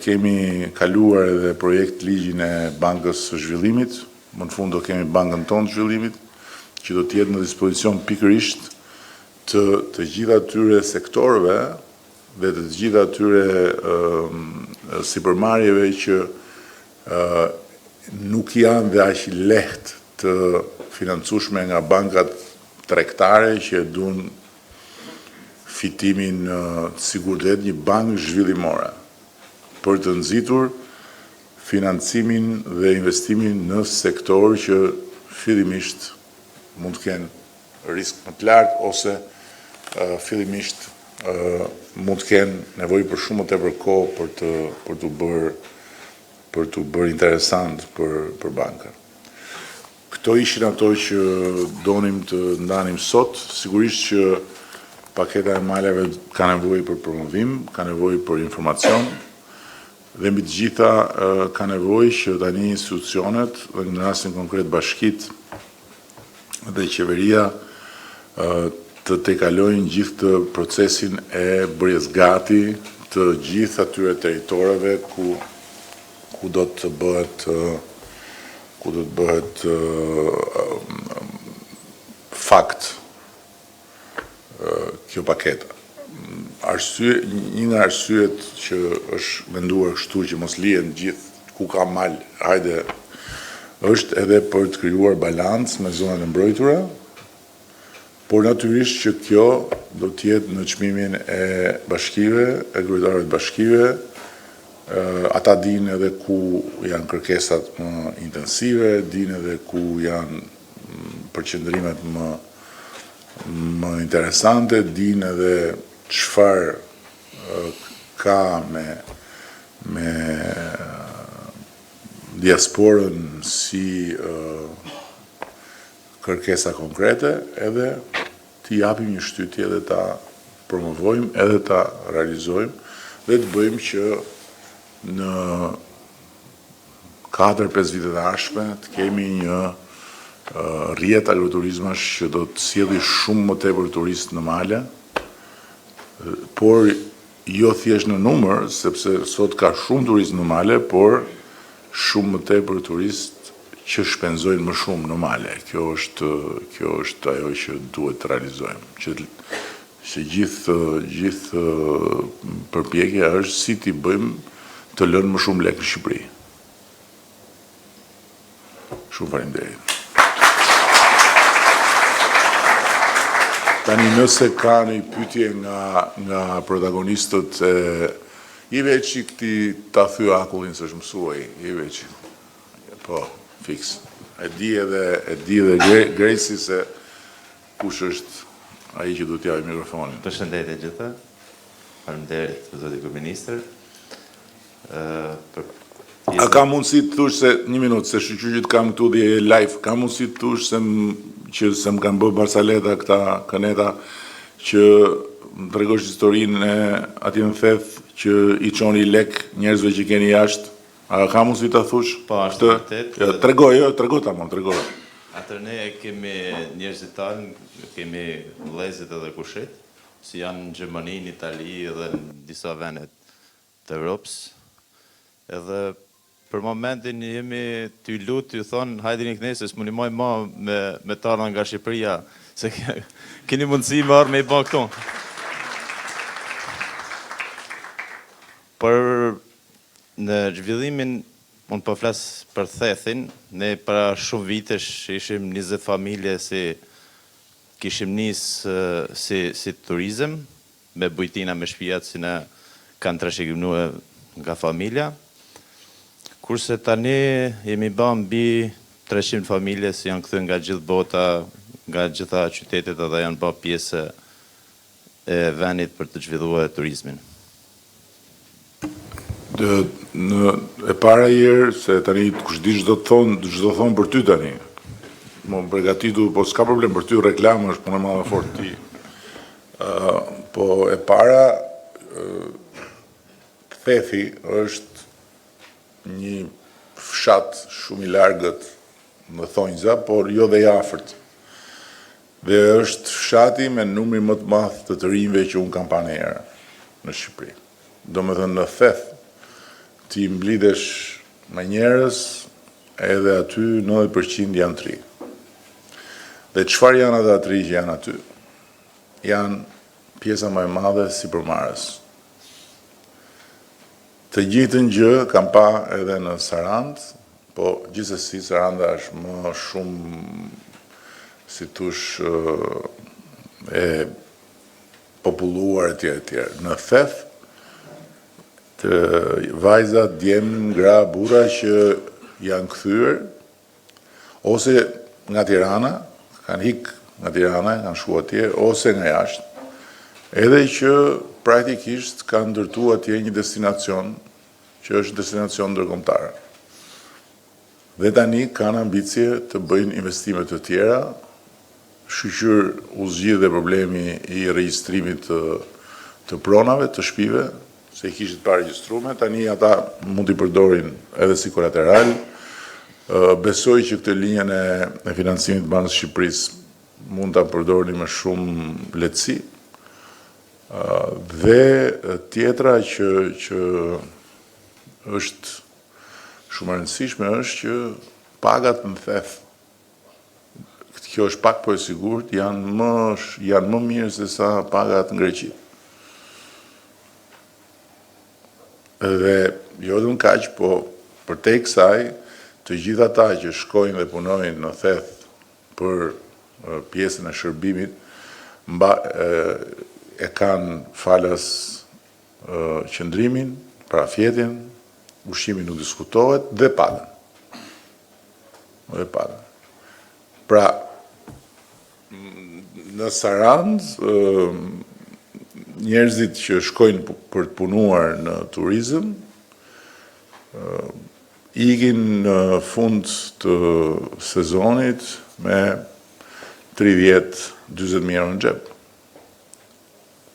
Kemi kaluar edhe projekt ligjin e Bankës së Zhvillimit, më në fund do kemi bankën tonë të zhvillimit, që do t'jetë në dispozicion pikërisht të gjitha atyre sektorëve dhe të gjitha atyre sipërmarrjeve që nuk janë dhe aq lehtë të financueshme nga bankat tregtare që duan fitimin sigurt një bankë zhvillimore për të nxitur financimin dhe investimin në sektor që fillimisht mund të kenë risk më të lartë ose fillimisht mund të kenë nevojë për shumë më tepër kohë për të bërë interesant për bankat. Këto ishin ato që donim të ndanim sot. Sigurisht që paketa e maleve ka nevojë për promovim, ka nevojë për informacion, dhe mbi të gjitha ka nevojë që tani institucionet, dhe në rastin konkret bashkitë dhe qeveria të tejkalojnë gjithë të procesin e bërjes gati të gjithë atyre territoreve ku do të bëhet fakt kjo paketa. Një nga arsyet që është menduar kështu që mos lihen gjithë ku ka mal, hajde, është edhe për të krijuar balancë me zonat e mbrojtura, por natyrisht që kjo do të jetë në çmimin e bashkive, e kryetarëve të bashkive. Ata dinë edhe ku janë kërkesat më intensive, dinë edhe ku janë përqendrimet më interesante, dinë edhe çfarë ka me diasporën si kërkesa konkrete, edhe t'i japim një shtytje dhe ta promovojmë edhe ta realizojmë dhe të bëjmë që në 4-5 vitet e ardhshme të kemi një rrjet agroturizmash që do të sjellë shumë më tepër turistë në male, por jo thjesht në numër, sepse sot ka shumë turistë në male, por shumë më tepër turistë që shpenzojnë më shumë në male. Kjo është ajo që duhet të realizojmë. Që gjithë përpjekja është si t'i bëjmë të lënë më shumë lekë në Shqipëri. Shumë faleminderit. Tani nëse ka një pyetje nga protagonistët i veç i këti ta thy akullin se është mësuaj, i veç. Po, fix. E di edhe Grejsi se kush është ai që du t'javë mikrofonin. Përshëndetje gjithë. Faleminderit zoti kryeministër. A ka mundësi të thush se, një minutë, se shqyqyrit kam këtu dhe live, ka mundësi të thush se më kanë bërë Barsaleta këta kaneta që më të regosh historinë e ati në theth që i qoni lek njerëzve që keni jashtë, a ka mundësi të thush? Po, është vërtet. Trego ta mon, trego. Atër ne kemi njerëzit tanë, kemi vëllezërit edhe kushit, si janë në Gjermani, në Itali edhe në disa venet të Europës. Edhe për momentin jemi t'ju lutë, t'ju thonë, hajde një kënej, se s'mu një ma me tarë nga Shqipëria, se keni mundësi me arë me i ba këto. Për në zhvillimin, unë po flasë për thethin, ne para shumë vitesh ishim 20 familje si kishim nisë si turizm, me bujtina me shpijat si në kanë trashëgimnue nga familja. Kurse tani jemi ba mbi 300 familje si janë këthën nga gjithë bota, nga gjitha qytetet edhe janë ba pjesë e venit për të zhvilluar turizmin. E para herë, se tani kush di çdo thonë për ty tani. Më përgatitu, po s'ka problem për ty, reklama është punë e madhe fort ti. Po e para, Kthethi është një fshat shumë i largët në Thonjza, por jo dhe i afërt. Dhe është fshati me numri më të madh të rinjve që unë kam pa herë në Shqipëri. Domethënë në Theth ti mblidhesh me njerëz edhe aty 90% janë tri. Dhe çfarë janë ata tri që janë aty? Janë pjesa më e madhe sipërmarrës. Të njëjtën gjë kam pa edhe në Sarand, po gjithsesi Saranda është më shumë, si thush, e populluar etj. Në Theth, të vajzat, djem, gra, burra që janë kthyer, ose nga Tirana, kanë hik nga Tirana, kanë shku atje, ose nga jashtë, edhe që praktikisht kanë ndërtu atje një destinacion, që është destinacion ndërkombëtar. Dhe tani kanë ambicje të bëjnë investimet të tjera, shqyr u zgjidhe problemi i regjistrimit të pronave, të shtëpive, se i kishit pa regjistrume, tani ata mund t'i përdorin edhe si kolateral. Besoj që këtë linjën e financimit të Bankës Shqipërisë mund t'a përdorin me shumë lehtësi. Dhe tjetra që është shumë e rëndësishme është që pagat në Theth, kjo është pak po e sigurt, janë më mirë se sa pagat në Greqi. Dhe jo dhe në kaq, po për te kësaj, të gjitha ta që shkojnë dhe punojnë në Theth për pjesën e shërbimit, e kanë falas qëndrimin, parafjetin, ushqimin nuk diskutohet, dhe pagën. Pra, në Sarand, njerëzit që shkojnë për të punuar në turizëm, ikin në fund të sezonit me 30-40 mijë në xhep.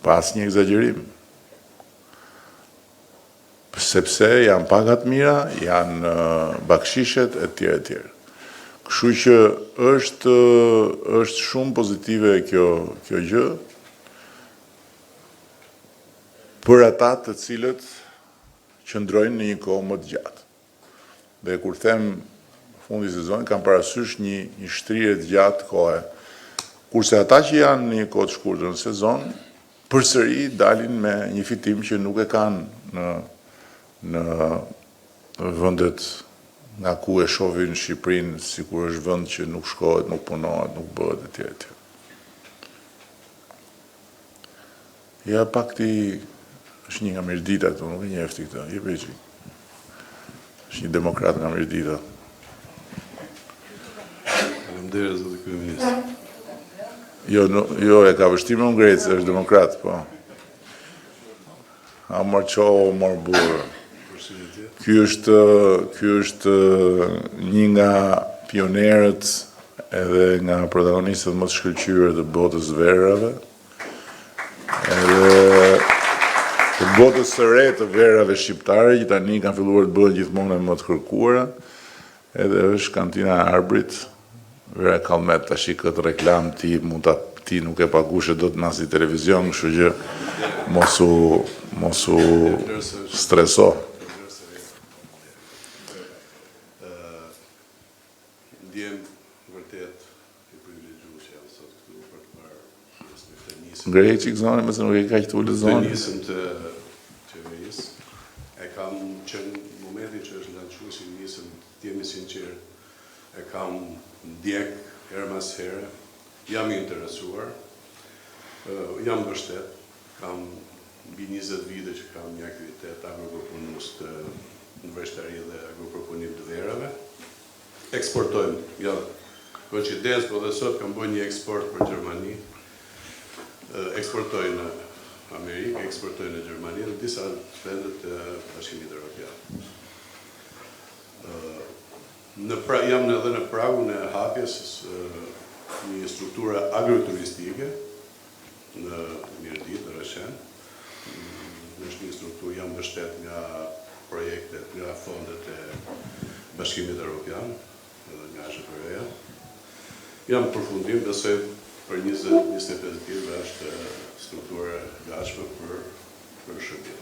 Pas një egzagerim. Sepse janë pagat mira, janë bakshishet, etj. Kështu që është shumë pozitive kjo gjë, për ata të cilët qëndrojnë në një kohë më të gjatë. Dhe kur them fundi sezonit, kam parasysh një shtrirje të gjatë kohe. Kurse ata që janë në një kohë të shkurtër në sezon, përsëri dalin me një fitim që nuk e kanë në vendet nga ku e shohin Shqipërinë, sikur është vend që nuk shkohet, nuk punohet, nuk bëhet etj. Ja pak ti është një nga Mirdita, tu nuk e njefti këta, je peqi. Është një demokrat nga Mirdita. Faleminderit, zoti kryeminist. Jo, e ka vështirë me Ungrecë, është demokrat, po. A mor qohë, mor burë. Ky është një nga pionerët edhe nga protagonistët më të shkëlqyer të botës verave, edhe të botës së re të verave shqiptare, që tani kanë filluar të bëhen gjithmonë më të kërkuara, edhe është kantina e Arbrit, vera Kalmet, tash këtë reklam ti nuk e pagushe do të nasi televizion, kështu që mos u streso. Ndjem vërtet i privilegjuar që jam sot këtu për të marrë pjesë në këtë nisëm. Ngrej qik zonë, mëse nuk e ka që të ullë zonë. Këtë nisëm të qeverisë. E kam qenë momentin që është lançuar si nisëm, të jemi sinqer, e kam ndjek herë mas here, jam i interesuar, jam mbështet, kam mbi 20 vite që kam një aktivitet agroproponimus në vreshtari dhe agroproponim të verave. Eksportojmë, ja, koincidencë, po dhe sot kam bërë një eksport për Gjermani, eksportoj në Amerikë, eksportoj në Gjermani dhe disa vendet të Bashkimit Evropian. Jam edhe në pragun e hapjes një struktura agroturistike në Mirdit, në Reshen. Është një strukturë, jam mbështet nga projektet, nga fondet e Bashkimit Evropian, edhe nga SHPR-ja. Jam përfundim, besoj për 20-25 vite është struktura gatshme për shërbim.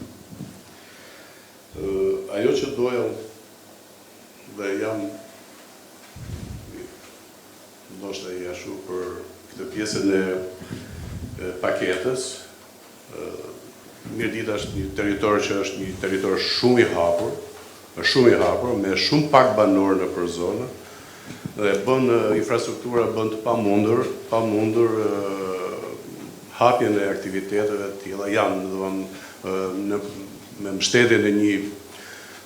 Ajo që doja dhe jam ndoshta i ashu për këtë pjesën e paketës. Mirdita është një territor që është një territor shumë i hapur, me shumë pak banor në për zonë, dhe bën infrastruktura bën të pamundur hapjen e aktiviteteve të tilla. Janë me mbështetjen e një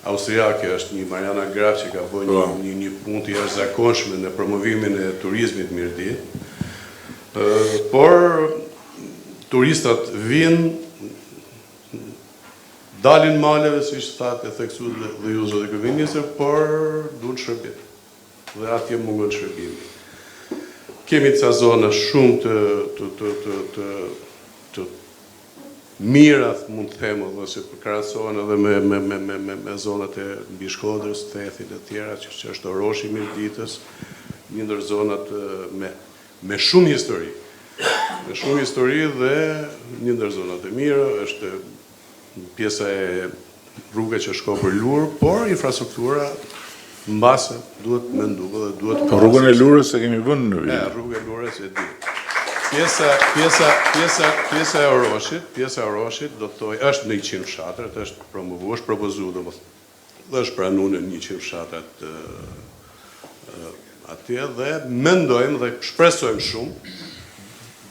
austriake, është një Mariana Graf që ka bërë një punë të jashtëzakonshme në promovimin e turizmit Mirdit. Por turistat vinë, dalin maleve, si që thatë e theksu dhe ju zotë e kryeministër, por duhet shërbim. Dhe atje mungon shërbimi. Kemi ca zona shumë të mira, mund të themë, dhe se përkrahasohen edhe me zonat e mbi Shkodrës, Thethit e tjera, që është Oroshi i Mirditës, një ndër zonat me shumë histori. Me shumë histori dhe një ndër zonat e mira është pjesa e rruga që shko për Lurë, por infrastruktura mbase duhet mendu dhe duhet Po rrugën e Lurës e kemi vënë në vit. Rruga e Lurës e di. Pjesa e Oroshit do të thoj është në 100 fshatrat, është promovuar, është propozuar domethënë dhe është pranuar në 100 fshatrat atje dhe mendojmë dhe shpresojmë shumë,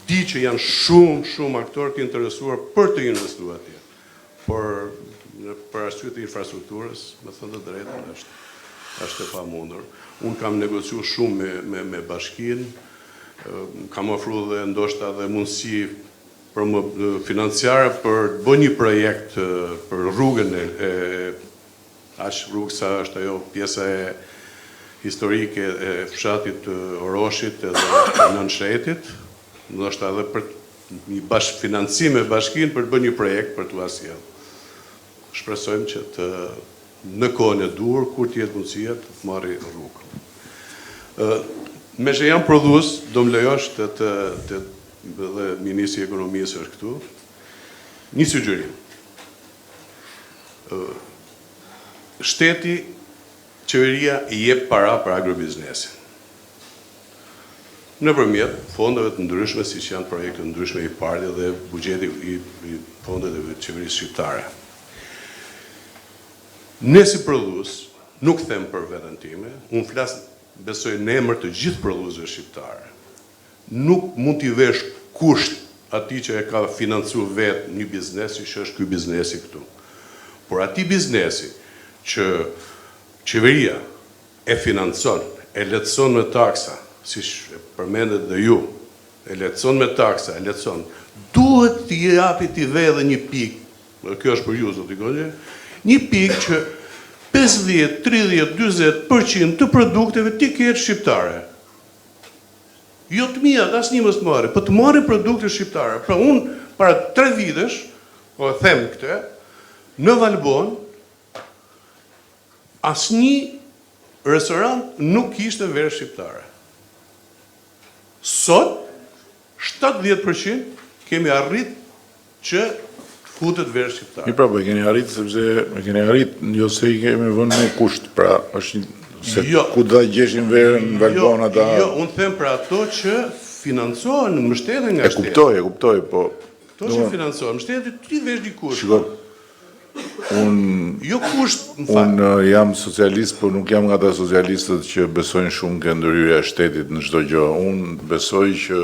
di që janë shumë aktorë të interesuar për të investuar atje. Por për arsye të infrastrukturës, me thënë të drejtën, është e pamundur. Unë kam negociuar shumë me bashkinë, kam ofruar dhe ndoshta dhe mundësi financiare për të bërë një projekt për rrugën rrugë sa është ajo pjesa e historike e fshatit Oroshit edhe Nënshetit, ndoshta edhe për një financim me bashkinë për të bërë një projekt për të asjellë. Shpresojmë që në kohën e duhur, kur t'jetë mundësia, të marri rrugë. Me që jam prodhues, do më lejosh dhe Ministri i Ekonomisë është këtu, një sugjerim. Shteti, qeveria i jep para për agrobiznesin. Nëpërmjet fondeve të ndryshme, si që janë projekte ndryshme i parti dhe buxheti i fondeve të qeverisë shqiptare. Ne si prodhues, nuk them për veten time, unë flas besoj në emër të gjithë prodhuesve shqiptarë. Nuk mund t'i vesh kusht ati që e ka financu vetë një biznesi që është ky biznesi këtu. Por ati biznesi që qeveria e financon, e letëson me taksa, si përmendet dhe ju, e letëson me taksa, e letëson, duhet t'i japi t'i ve dhe një pikë, kjo është për ju, zoti Gonxhe, një pikë që 50, 30, 40% të produkteve t'i ketë shqiptare. Jo të mija, asë një mës të marrë, për të marrë produkte shqiptare. Pra unë, para 3 vitesh, po e them këte, në Valbon, asë një restorant nuk ishte verë shqiptare. Sot, 70% kemi arrit që futet verë shqiptare. Mi pra, e keni arrit, sepse e keni arrit, jo se i kemi vënë me kusht, pra, është se ku da gjeshin verën në Valbon ata... Jo, unë them për ato që financohen në mbështetje nga shteti. E kuptoj, po... Ato që financohen, mbështetje ti vesh di kusht. Shiko, jo kusht, më fal. Unë jam socialist, po nuk jam nga ta socialistët që besojnë shumë ke ndërhyrja e shtetit në çdo gjë. Unë besoj që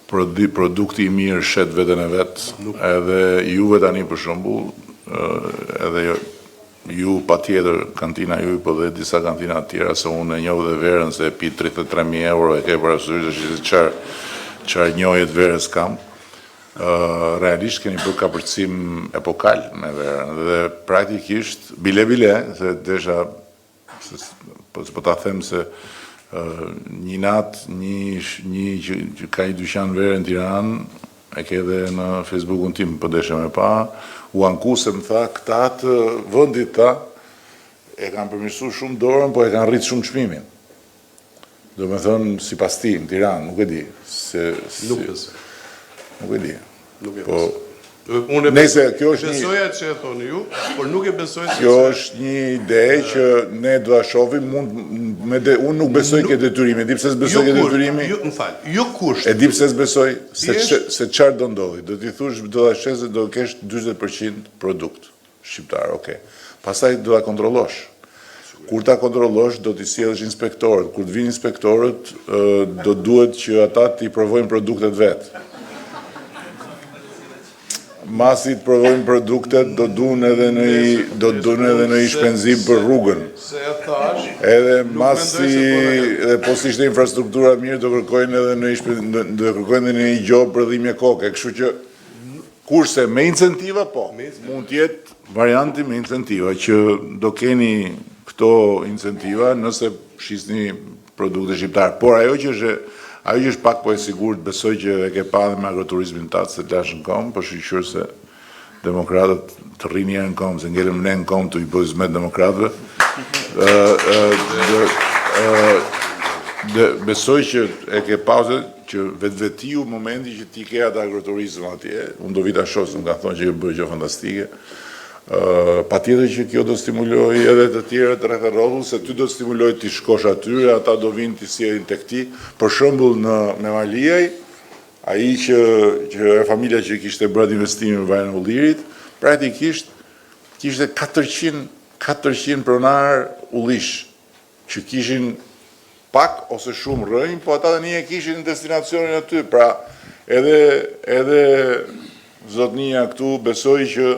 produkti i mirë shet veten e vet, edhe juve tani për shembull, edhe ju patjetër kantina juaj, po dhe disa kantina të tjera, se unë e njoh dhe verën se e pi 33.000 euro, e ke parasysh se çfarë njohjet verës kam. Realisht keni bërë kapërcim epokal me verën, dhe praktikisht bile, se desha, po ta them se një natë, një që ka një dyqan verë në Tiranë, e ke edhe në Facebookun tim, po desha me pa, u anku se më tha, këta të vëndit ta, e kanë përmirësu shumë dorën, po e kanë rritë shumë çmimin. Do me thënë, si pas ti, në Tiranë, nuk e di. Nuk besoj. Nuk e di. Nuk e Po, besoj. Unë besoja që e thoni ju, por nuk e besoj se... Kjo është një ide që ne do a shohim, unë nuk besoj ke detyrimi, e di pse s'besoj ke detyrimi. Më fal, jo kusht. E di pse s'besoj, se çfarë do ndodhi. Do t'i thush, do ta shes se do kesh 40% produkt shqiptar, okay. Pastaj do ta kontrollosh. Kur ta kontrollosh, do t'i sjellësh inspektorët. Kur të vinë inspektorët, do duhet që ata t'i provojnë produktet vetë. Masi të provojnë produktet, do duhen edhe në i shpenzim për rrugën. Se e thash... Edhe masi, edhe po si ishte infrastruktura mirë, do kërkojnë edhe në i gjobë për dhimje koke. Kështu që, kurse me incentiva, po, mund tjetë varianti me incentiva, që do keni këto incentiva nëse shisni produkte shqiptarë. Por ajo që është pak po e sigurt, besoj që e ke pa dhe me agroturizmin tatë se të lashë në kom, për shqyqyr se demokratët të rrinë njerë në kom, se ngelëm ne në kom të i bëjë zmet demokratëve. Besoj që e ke pa që vetë momenti që ti ke atë agroturizm atje, unë do vita shosë, më ka thonë që e bëjë gjë fantastike, pa tjetër që kjo do stimuloj edhe të tjere të rreth e rrotull, se ty do stimuloj t'i shkosh atyre, ata do vinë t'i sjellin tek ti. Për shembull në Maliaj, ai që e familja që kishte bërë investimin në Vajën e Ullirit, praktikisht kishte 400 pronar ullish, që kishin pak ose shumë rrënjë, po ata tani e kishin në destinacionin aty. Pra, edhe zotnia këtu besoj që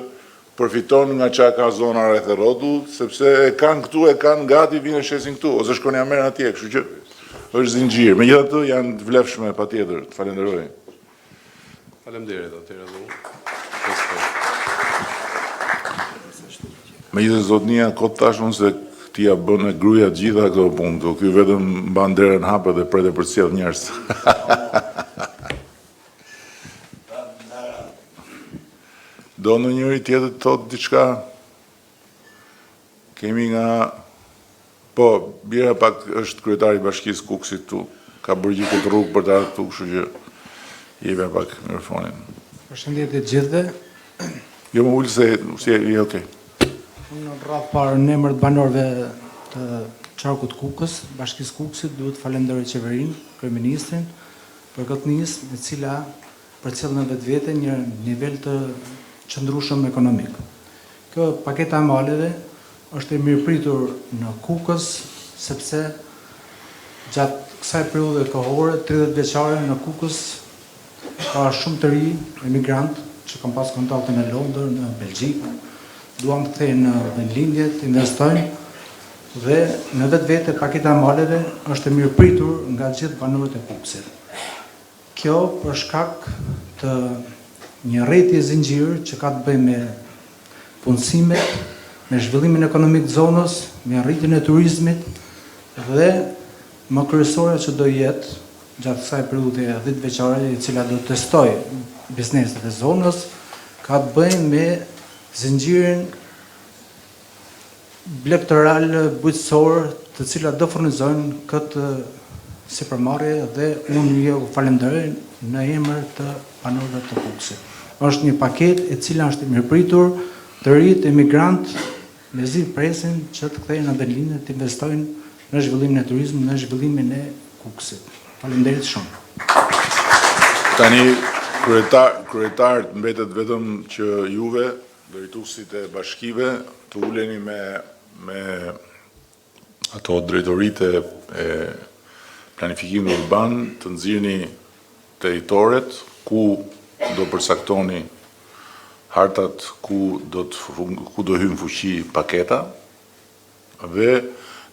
përfiton nga qa ka zona rreth e rrotull, sepse e kanë këtu, e kanë gati, vinë e shesin këtu, ose shkoni Amerin atje, kështu që është zinxhir. Megjithatë janë të vlefshme patjetër, të falenderoj. Faleminderit atëherë dhe unë. Megjithatë zotnia kot tashun se ti ja bën e gruaja gjitha këto punë, ky vetëm mban derën hapur dhe pret për të sjell njerëz. Do në njëri tjetër të thotë diçka, kemi nga, po, bjera pak është kryetari bashkisë Kukësit tu, ka bërë gjithë këtë rrugë për të ardhur këtu, kështu që jepja pak mikrofonin. Përshëndetje të gjithëve. Jo më ullë se je okej. Unë në rraf parë në emër të banorëve të qarkut Kukës, bashkisë Kukësit, duhet falenderoj qeverinë, kryeministrin, për këtë nismë e cila përcjell në vetvete një nivel të qëndrueshëm ekonomik. Kjo paketa e maleve është e mirëpritur në Kukës, sepse gjatë kësaj periudhe kohore, 30 vjeçare në Kukës ka shumë të ri emigrant që kam pas kontakte në Londër, në Belgjik, duan të kthehen në vendlindje, të investojnë dhe në vetvete paketa e maleve është e mirëpritur nga gjithë banorët e Kukësit. Kjo për shkak të një rrjeti zinxhir që ka të bëjë me punësimet, me zhvillimin ekonomik të zonës, me rritjen e turizmit dhe më kryesore që do jetë gjatë kësaj periudhe 10 veçare e cila do të testoj bizneset e zonës, ka të bëjë me zinxhirin blegëtoral bujqësor të cilat do furnizojnë këtë sipërmarrje dhe unë ju falenderoj në emër të banorëve të Kukësit. Është një paketë e cila është e mirëpritur, të rinjt emigrant mezi presin që të kthehen në vendlindje të investojnë në zhvillimin e turizmit, në zhvillimin e Kukësit. Faleminderit shumë. Tani kryetarët mbetet vetëm që juve, drejtuesit e bashkive, të uleni me ato drejtoritë e planifikimit urban, të nxirrni territoret ku do përcaktoni hartat ku do hyn fuqi paketa dhe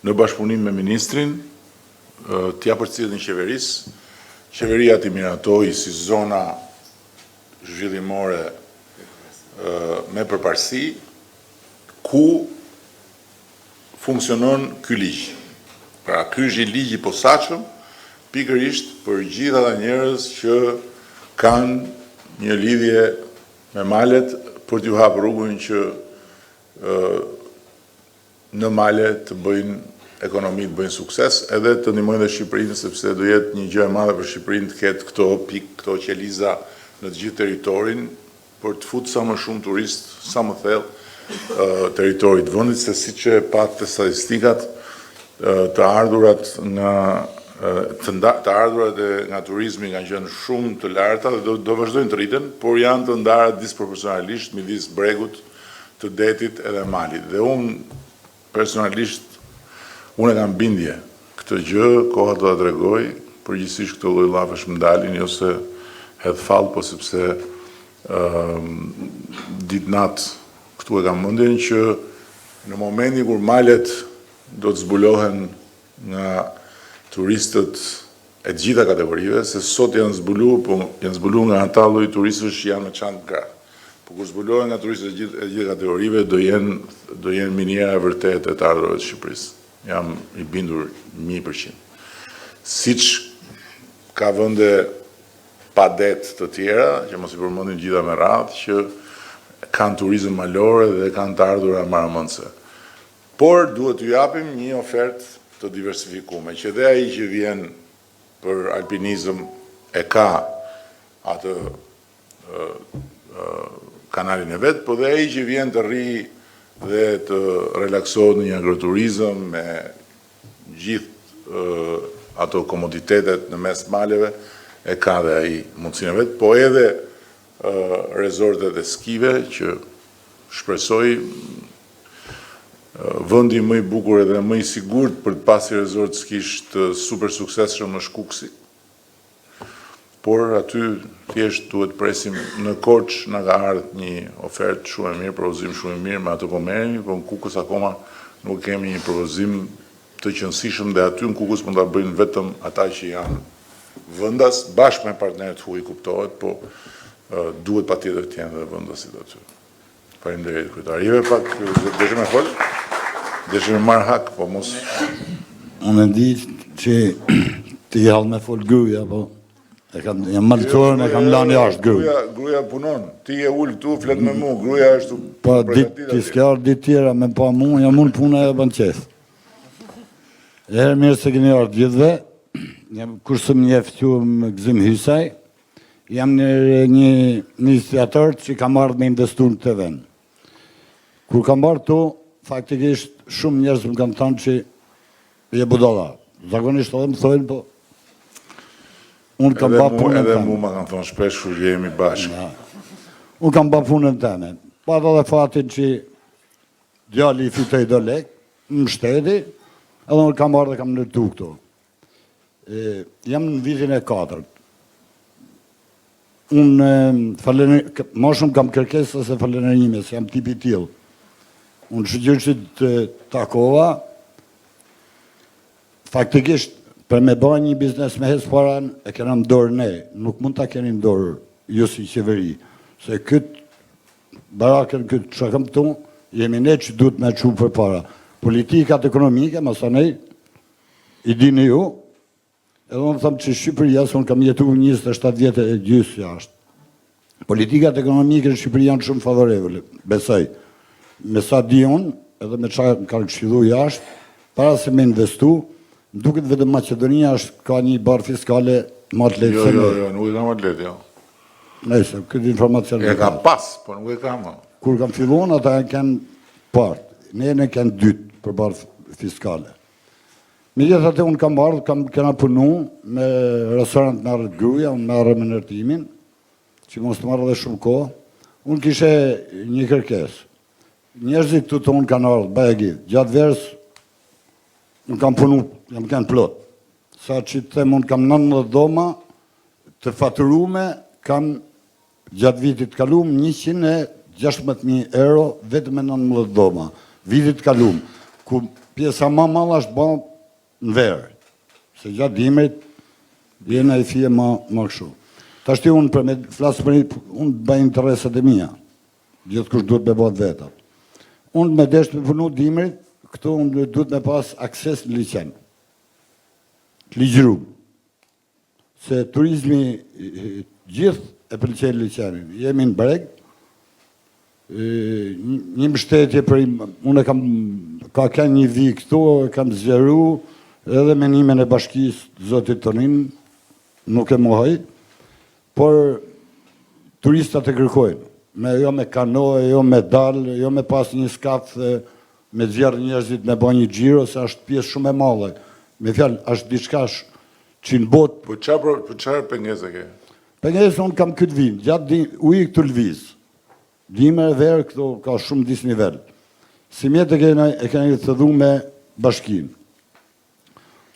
në bashkëpunim me ministrin t'ia përcjellin qeverisë, qeveria t'i miratoj si zona zhvillimore me përparësi ku funksionon ky ligj. Pra ky është ligj i posaçëm pikërisht për gjithë ata njerëz që kanë një lidhje me malet për t'ju hapur rrugën që në male të bëjnë ekonomi të bëjnë sukses, edhe të ndihmojnë dhe Shqipërinë, sepse do jetë një gjë e madhe për Shqipërinë të ketë këto pikë, këto qeliza në të gjithë territorin, për të futur sa më shumë turist, sa më thellë territorit të vendit, se siç e patë statistikat, të ardhurat nga turizmi kanë qenë shumë të larta dhe do vazhdojnë të rriten, por janë të ndara disproporcionalisht midis bregut, të detit edhe malit. Dhe unë e kam bindje këtë gjë, koha do ta tregoj, përgjithsisht këto lloj llafesh më dalin, jo se hedh fall, po sepse ditë-natë këtu e kam mendjen që në momentin kur malet do të zbulohen nga turistët e gjitha kategorive, se sot janë zbuluar nga ata lloj turistësh që janë me çantë gra. Po kur zbulohen nga turistët e gjitha kategorive, do jenë miniera e vërtetë e të ardhurave të Shqipërisë. Jam i bindur 100%. Siç ka vende pa det të tjera, që mos i përmendim gjitha me radhë, që kanë turizëm malore dhe kanë të ardhura maramëndse. Por duhet t'ju japim një ofertë të diversifikuar, që dhe ai që vjen për alpinizëm e ka atë kanalin e vet, po dhe ai që vjen të rri dhe të relaksohet në një agroturizëm me gjithë ato komoditetet në mes maleve, e ka dhe ai mundësinë e vet, po edhe rezortet e skive që shpresoj vendi më i bukur edhe më i sigurt për të pasur rezort skish të super suksesshëm në Shkuksi. Por aty thjesht duhet presim në Korç na ka ardhur një ofertë shumë e mirë, propozim shumë i mirë, me ato po merremi, por në Kukës akoma nuk kemi një propozim të qëndrueshëm dhe aty në Kukës mund ta bëjnë vetëm ata që janë vendas bashkë me partnerët huaj, kuptohet, po duhet patjetër të jenë edhe vendasit aty. Faleminderit kryetar. Jeve pak dëshoj me fol. Dëshoj me marr hak, po mos. Unë di që ti hall me fol gruaja, po jam malëtorën e kam lanë jashtë gruaja. Gruaja punon. Ti e ul këtu, flet me mua. Gruaja është po ti s'ka ditë tjera me pa mua, jam unë puna e bën qes. Herë mirë se keni ardhur gjithëve. Jam kurse më njeh Gzim Hysaj. Jam një iniciator që kam ardhur me investuar në këtë vend. Kur kam ardhur këtu, faktikisht shumë njerëz më kanë thënë që je budalla. Zakonisht edhe më thonë, po unë kam ba punën tëme. Edhe mu ma kanë thonë shpesh kur jemi bashkë. Unë kam ba punën tëme. Pa dhe fatin që djali i fitoj do lek, më shteti, edhe unë kam ardhë dhe kam nërtu këtu. Jam në vitin e 4. unë ma shumë kam kërkesa se falënderime, se jam tipi tillë. Unë shëgjërë që të takova, faktikisht, për me bëj një biznes me hes paran, e kena më dorë ne, nuk mund ta keni më dorë ju si qeveri, se barakën këtë që kam këtu, jemi ne që duhet me qumë për para. Politikat ekonomike, masanej, i dini ju, edhe unë thëmë që Shqipëria, se unë kam jetu 27 vjetë e gjysë jashtë. Politikat ekonomike në Shqipëri janë shumë favorevole, besoj. Me sa di unë, edhe me qa më kanë këshillu jashtë, para se me investu, duket vetëm Macedonia ka një barë fiskale më të letë se ne. Jo, nuk e kam më të letë, jo. Nëjse, këtë informacion E ka pas, por nuk e kam. Kur kam fillon, ata e kanë partë, ne e kanë dytë për barë fiskale. Me gjithë atë unë kam ardhë, kena punu me restorant merë gruja, unë merë me nërtimin, që mos të marrë dhe shumë kohë. Unë kishe një kërkes. Njerëzit të unë kanë ardhë, bëjë gjithë, gjatë verës, unë kam punu, jam kanë plot. Sa që të them, unë kam 19 dhoma të faturume, kam gjatë vitit kalum 116.000 euro vetëm me 19 dhoma. Vitit kalum, ku pjesa ma malla është ba në verë. Se gjatë dimrit, jena i fije ma këshu. Ta shti unë për me flasë për një, unë bëj interesat e mija. Gjithë kush duhet me bëtë vetat. Unë me deshtë me punu dimrit, këtu unë duhet me pas akses në liqen. Ligjërum. Se turizmi gjithë e pëlqen liqenin. Jemi në breg, një mbështetje për unë ka kënë një vi këtu, kam zgjeru, edhe menimin e bashkisë zotit Tonin, nuk e mohoj, por turistat e kërkojnë. Jo me kanoe, jo me dalë, jo me pas një skaf, me zjarë njerëzit me bën një gjiro, se është pjesë shumë e madhe. Me fjalë, është diçka që në botë... Po qarë pengesë e ke? Pengesë unë kam këtë vim, gjatë ujë këtë lëviz. Dime e verë këto ka shumë disë nivel. Si mjetë e kena të dhu me bashkin.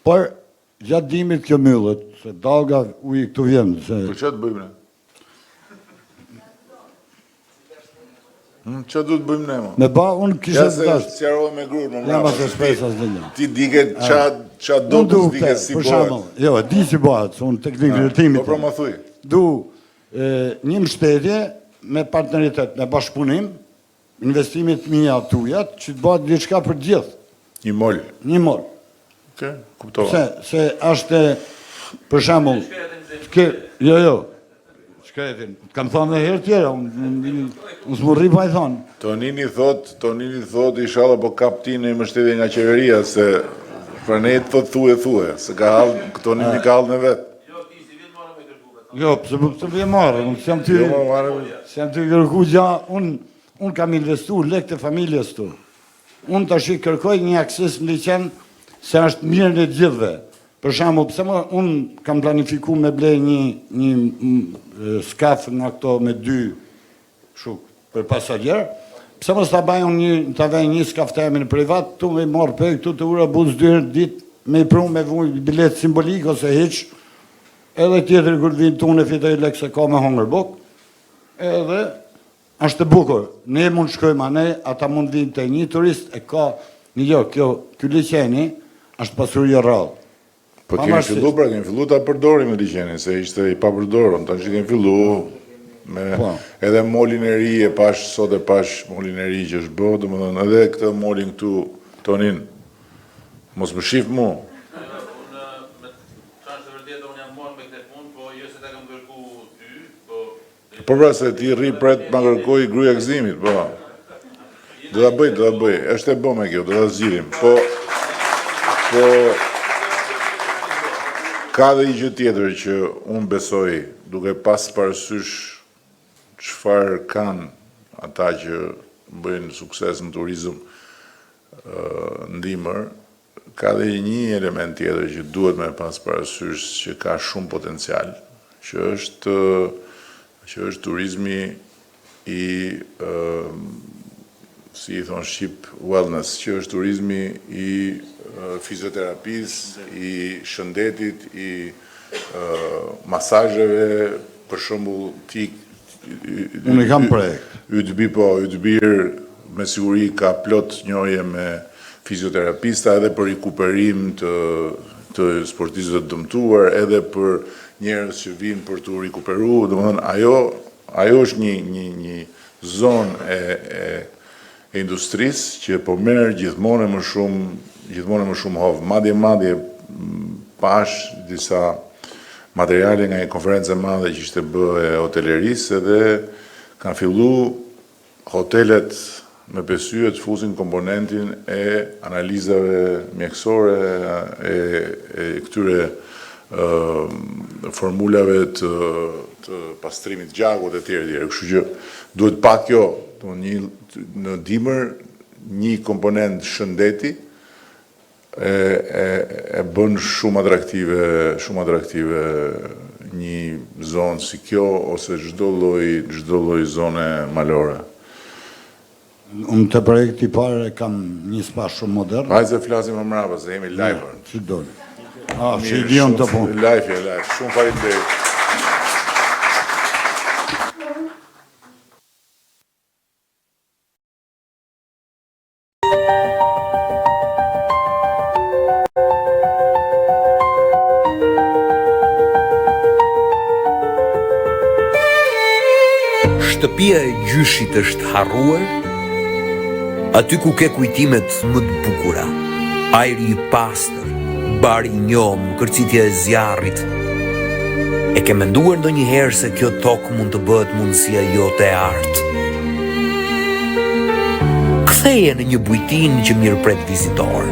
Por, gjatë dimit kjo myllët, se dalga ujë këtu vjenë. Po që të bëjmë ne? Që du të bëjmë ne, mo? Me ba, unë kishe të dashë. Ja se sjarove me grurë, më mrapa. Ja, shpresas dhe një. Ti dike qa do të dike si bëhet. Jo, di si bëhet, unë teknikë rëtimit. Po pra më thuj. Du një mështetje me partneritet, me bashkëpunim, investimit mija tujat, që të bëhet diçka për gjithë. Një mol. Një mol. Oke, kuptova. Se është, për shambull, jo, shkretin, kam thonë dhe herë tjera, unë s'murri pa i thonë. Tonini thot, ishala po kap ti në mështetje nga qeveria, se për ne të thot thue, se ka halë, Tonini ka halë në vetë. Jo, pëse vje marë, unë s'jam ty kërku gja, unë kam investu lek të familjes tu. Unë të shi kërkoj një akses në liqen, se është mirë në gjithve. Për shambull, pëse unë kam planifiku me blej një skaf nga këto me 2 shuk për pasagjer, pëse mos të baj unë të vej një skaf të jemi në privat, tu me marë për këtu të ura buzë 2 dit, me i prunë me vuj bilet simbolik ose heq, edhe tjetër kërë vinë tu në fitoj lek se ka me hongër buk, edhe është të bukur, ne mund shkojma ne, ata mund vinë të një turist, e ka një kjo liqeni, është pasuria rrallë. Po kemi fillu ta përdorim me liqenin, se ishte i papërdorën, ta që kemi fillu me edhe molin e ri e pash, sot e pash molin e ri që është bërë, dhe më dhënë edhe këtë molin këtu, Tonin, mos më shif mu. Unë, me qanë se vërdet, unë jam morë me këtë punë, po jo se ta kam kërku ty, po... Po pra se ti rri pret ma kërkoj gruja gëzimit, po. Do ta bëj, është e bëme kjo, do ta zgjidhim, po... Ka dhe i gjë tjetër që unë besoj, duke pas parasysh çfarë kanë ata që bëjnë sukses në turizëm ndimër, ka dhe një element tjetër që duhet me pas parasysh që ka shumë potencial, që është turizmi i, si i thonë Shqip, wellness, që është turizmi i fizioterapis, i shëndetit, i masazheve, për shembull ti Unë i kam projekt. Ydbir me siguri ka plot njohje me fizioterapista edhe për rikuperim të sportistëve të dëmtuar, edhe për njerëz që vinë për të rikuperuar. Domethënë ajo është një zonë e industrisë që po merr gjithmonë më shumë hov. Madje pash disa materiale nga një konferencë e madhe që ishte bë e hotelerisë, edhe kanë fillu hotelet me besyje të fusin komponentin e analizave mjekësore e këtyre formulave të pastrimit gjakut e tjerë. Kështu që duhet pa kjo, në dimër një komponent shëndeti e bën shumë atraktive një zonë si kjo ose çdo lloj zone malore. Unë të projekti parë kam një spa shumë modern. Hajde se flasim më mbrapa, se jemi live. Që doli. Që i dion të punë. Live. Shumë faleminderit. Shtëpia e gjyshit është harruar, aty ku ke kujtimet më të bukura, ajri i pastër, bari i njom, kërcitja e zjarrit. E ke menduar ndonjëherë se kjo tokë mund të bëhet mundësia jote e artë? Ktheje në një bujtin që mirëpret vizitor.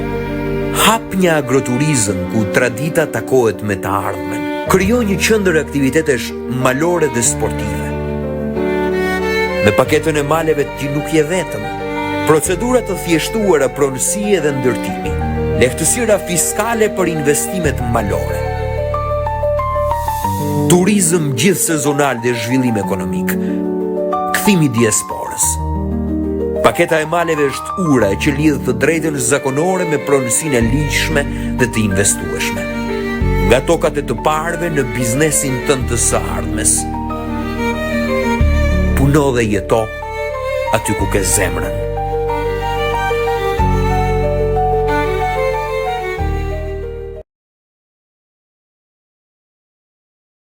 Hap një agroturizëm ku tradita takohet me të ardhmen. Krijo një qendër aktivitetesh malore dhe sportive. Me paketën e maleve ti nuk je vetëm. Procedurat të thjeshtuara pronësie dhe ndërtimi. Lehtësira fiskale për investimet malore. Turizëm gjithsezonal dhe zhvillim ekonomik. Kthimi diasporës. Paketa e maleve është ura që lidh të drejtën zakonore me pronësinë e ligjshme dhe të investueshme. Nga tokat e të parëve në biznesin tënd të së ardhmes. Puno dhe jeto aty ku ke zemrën.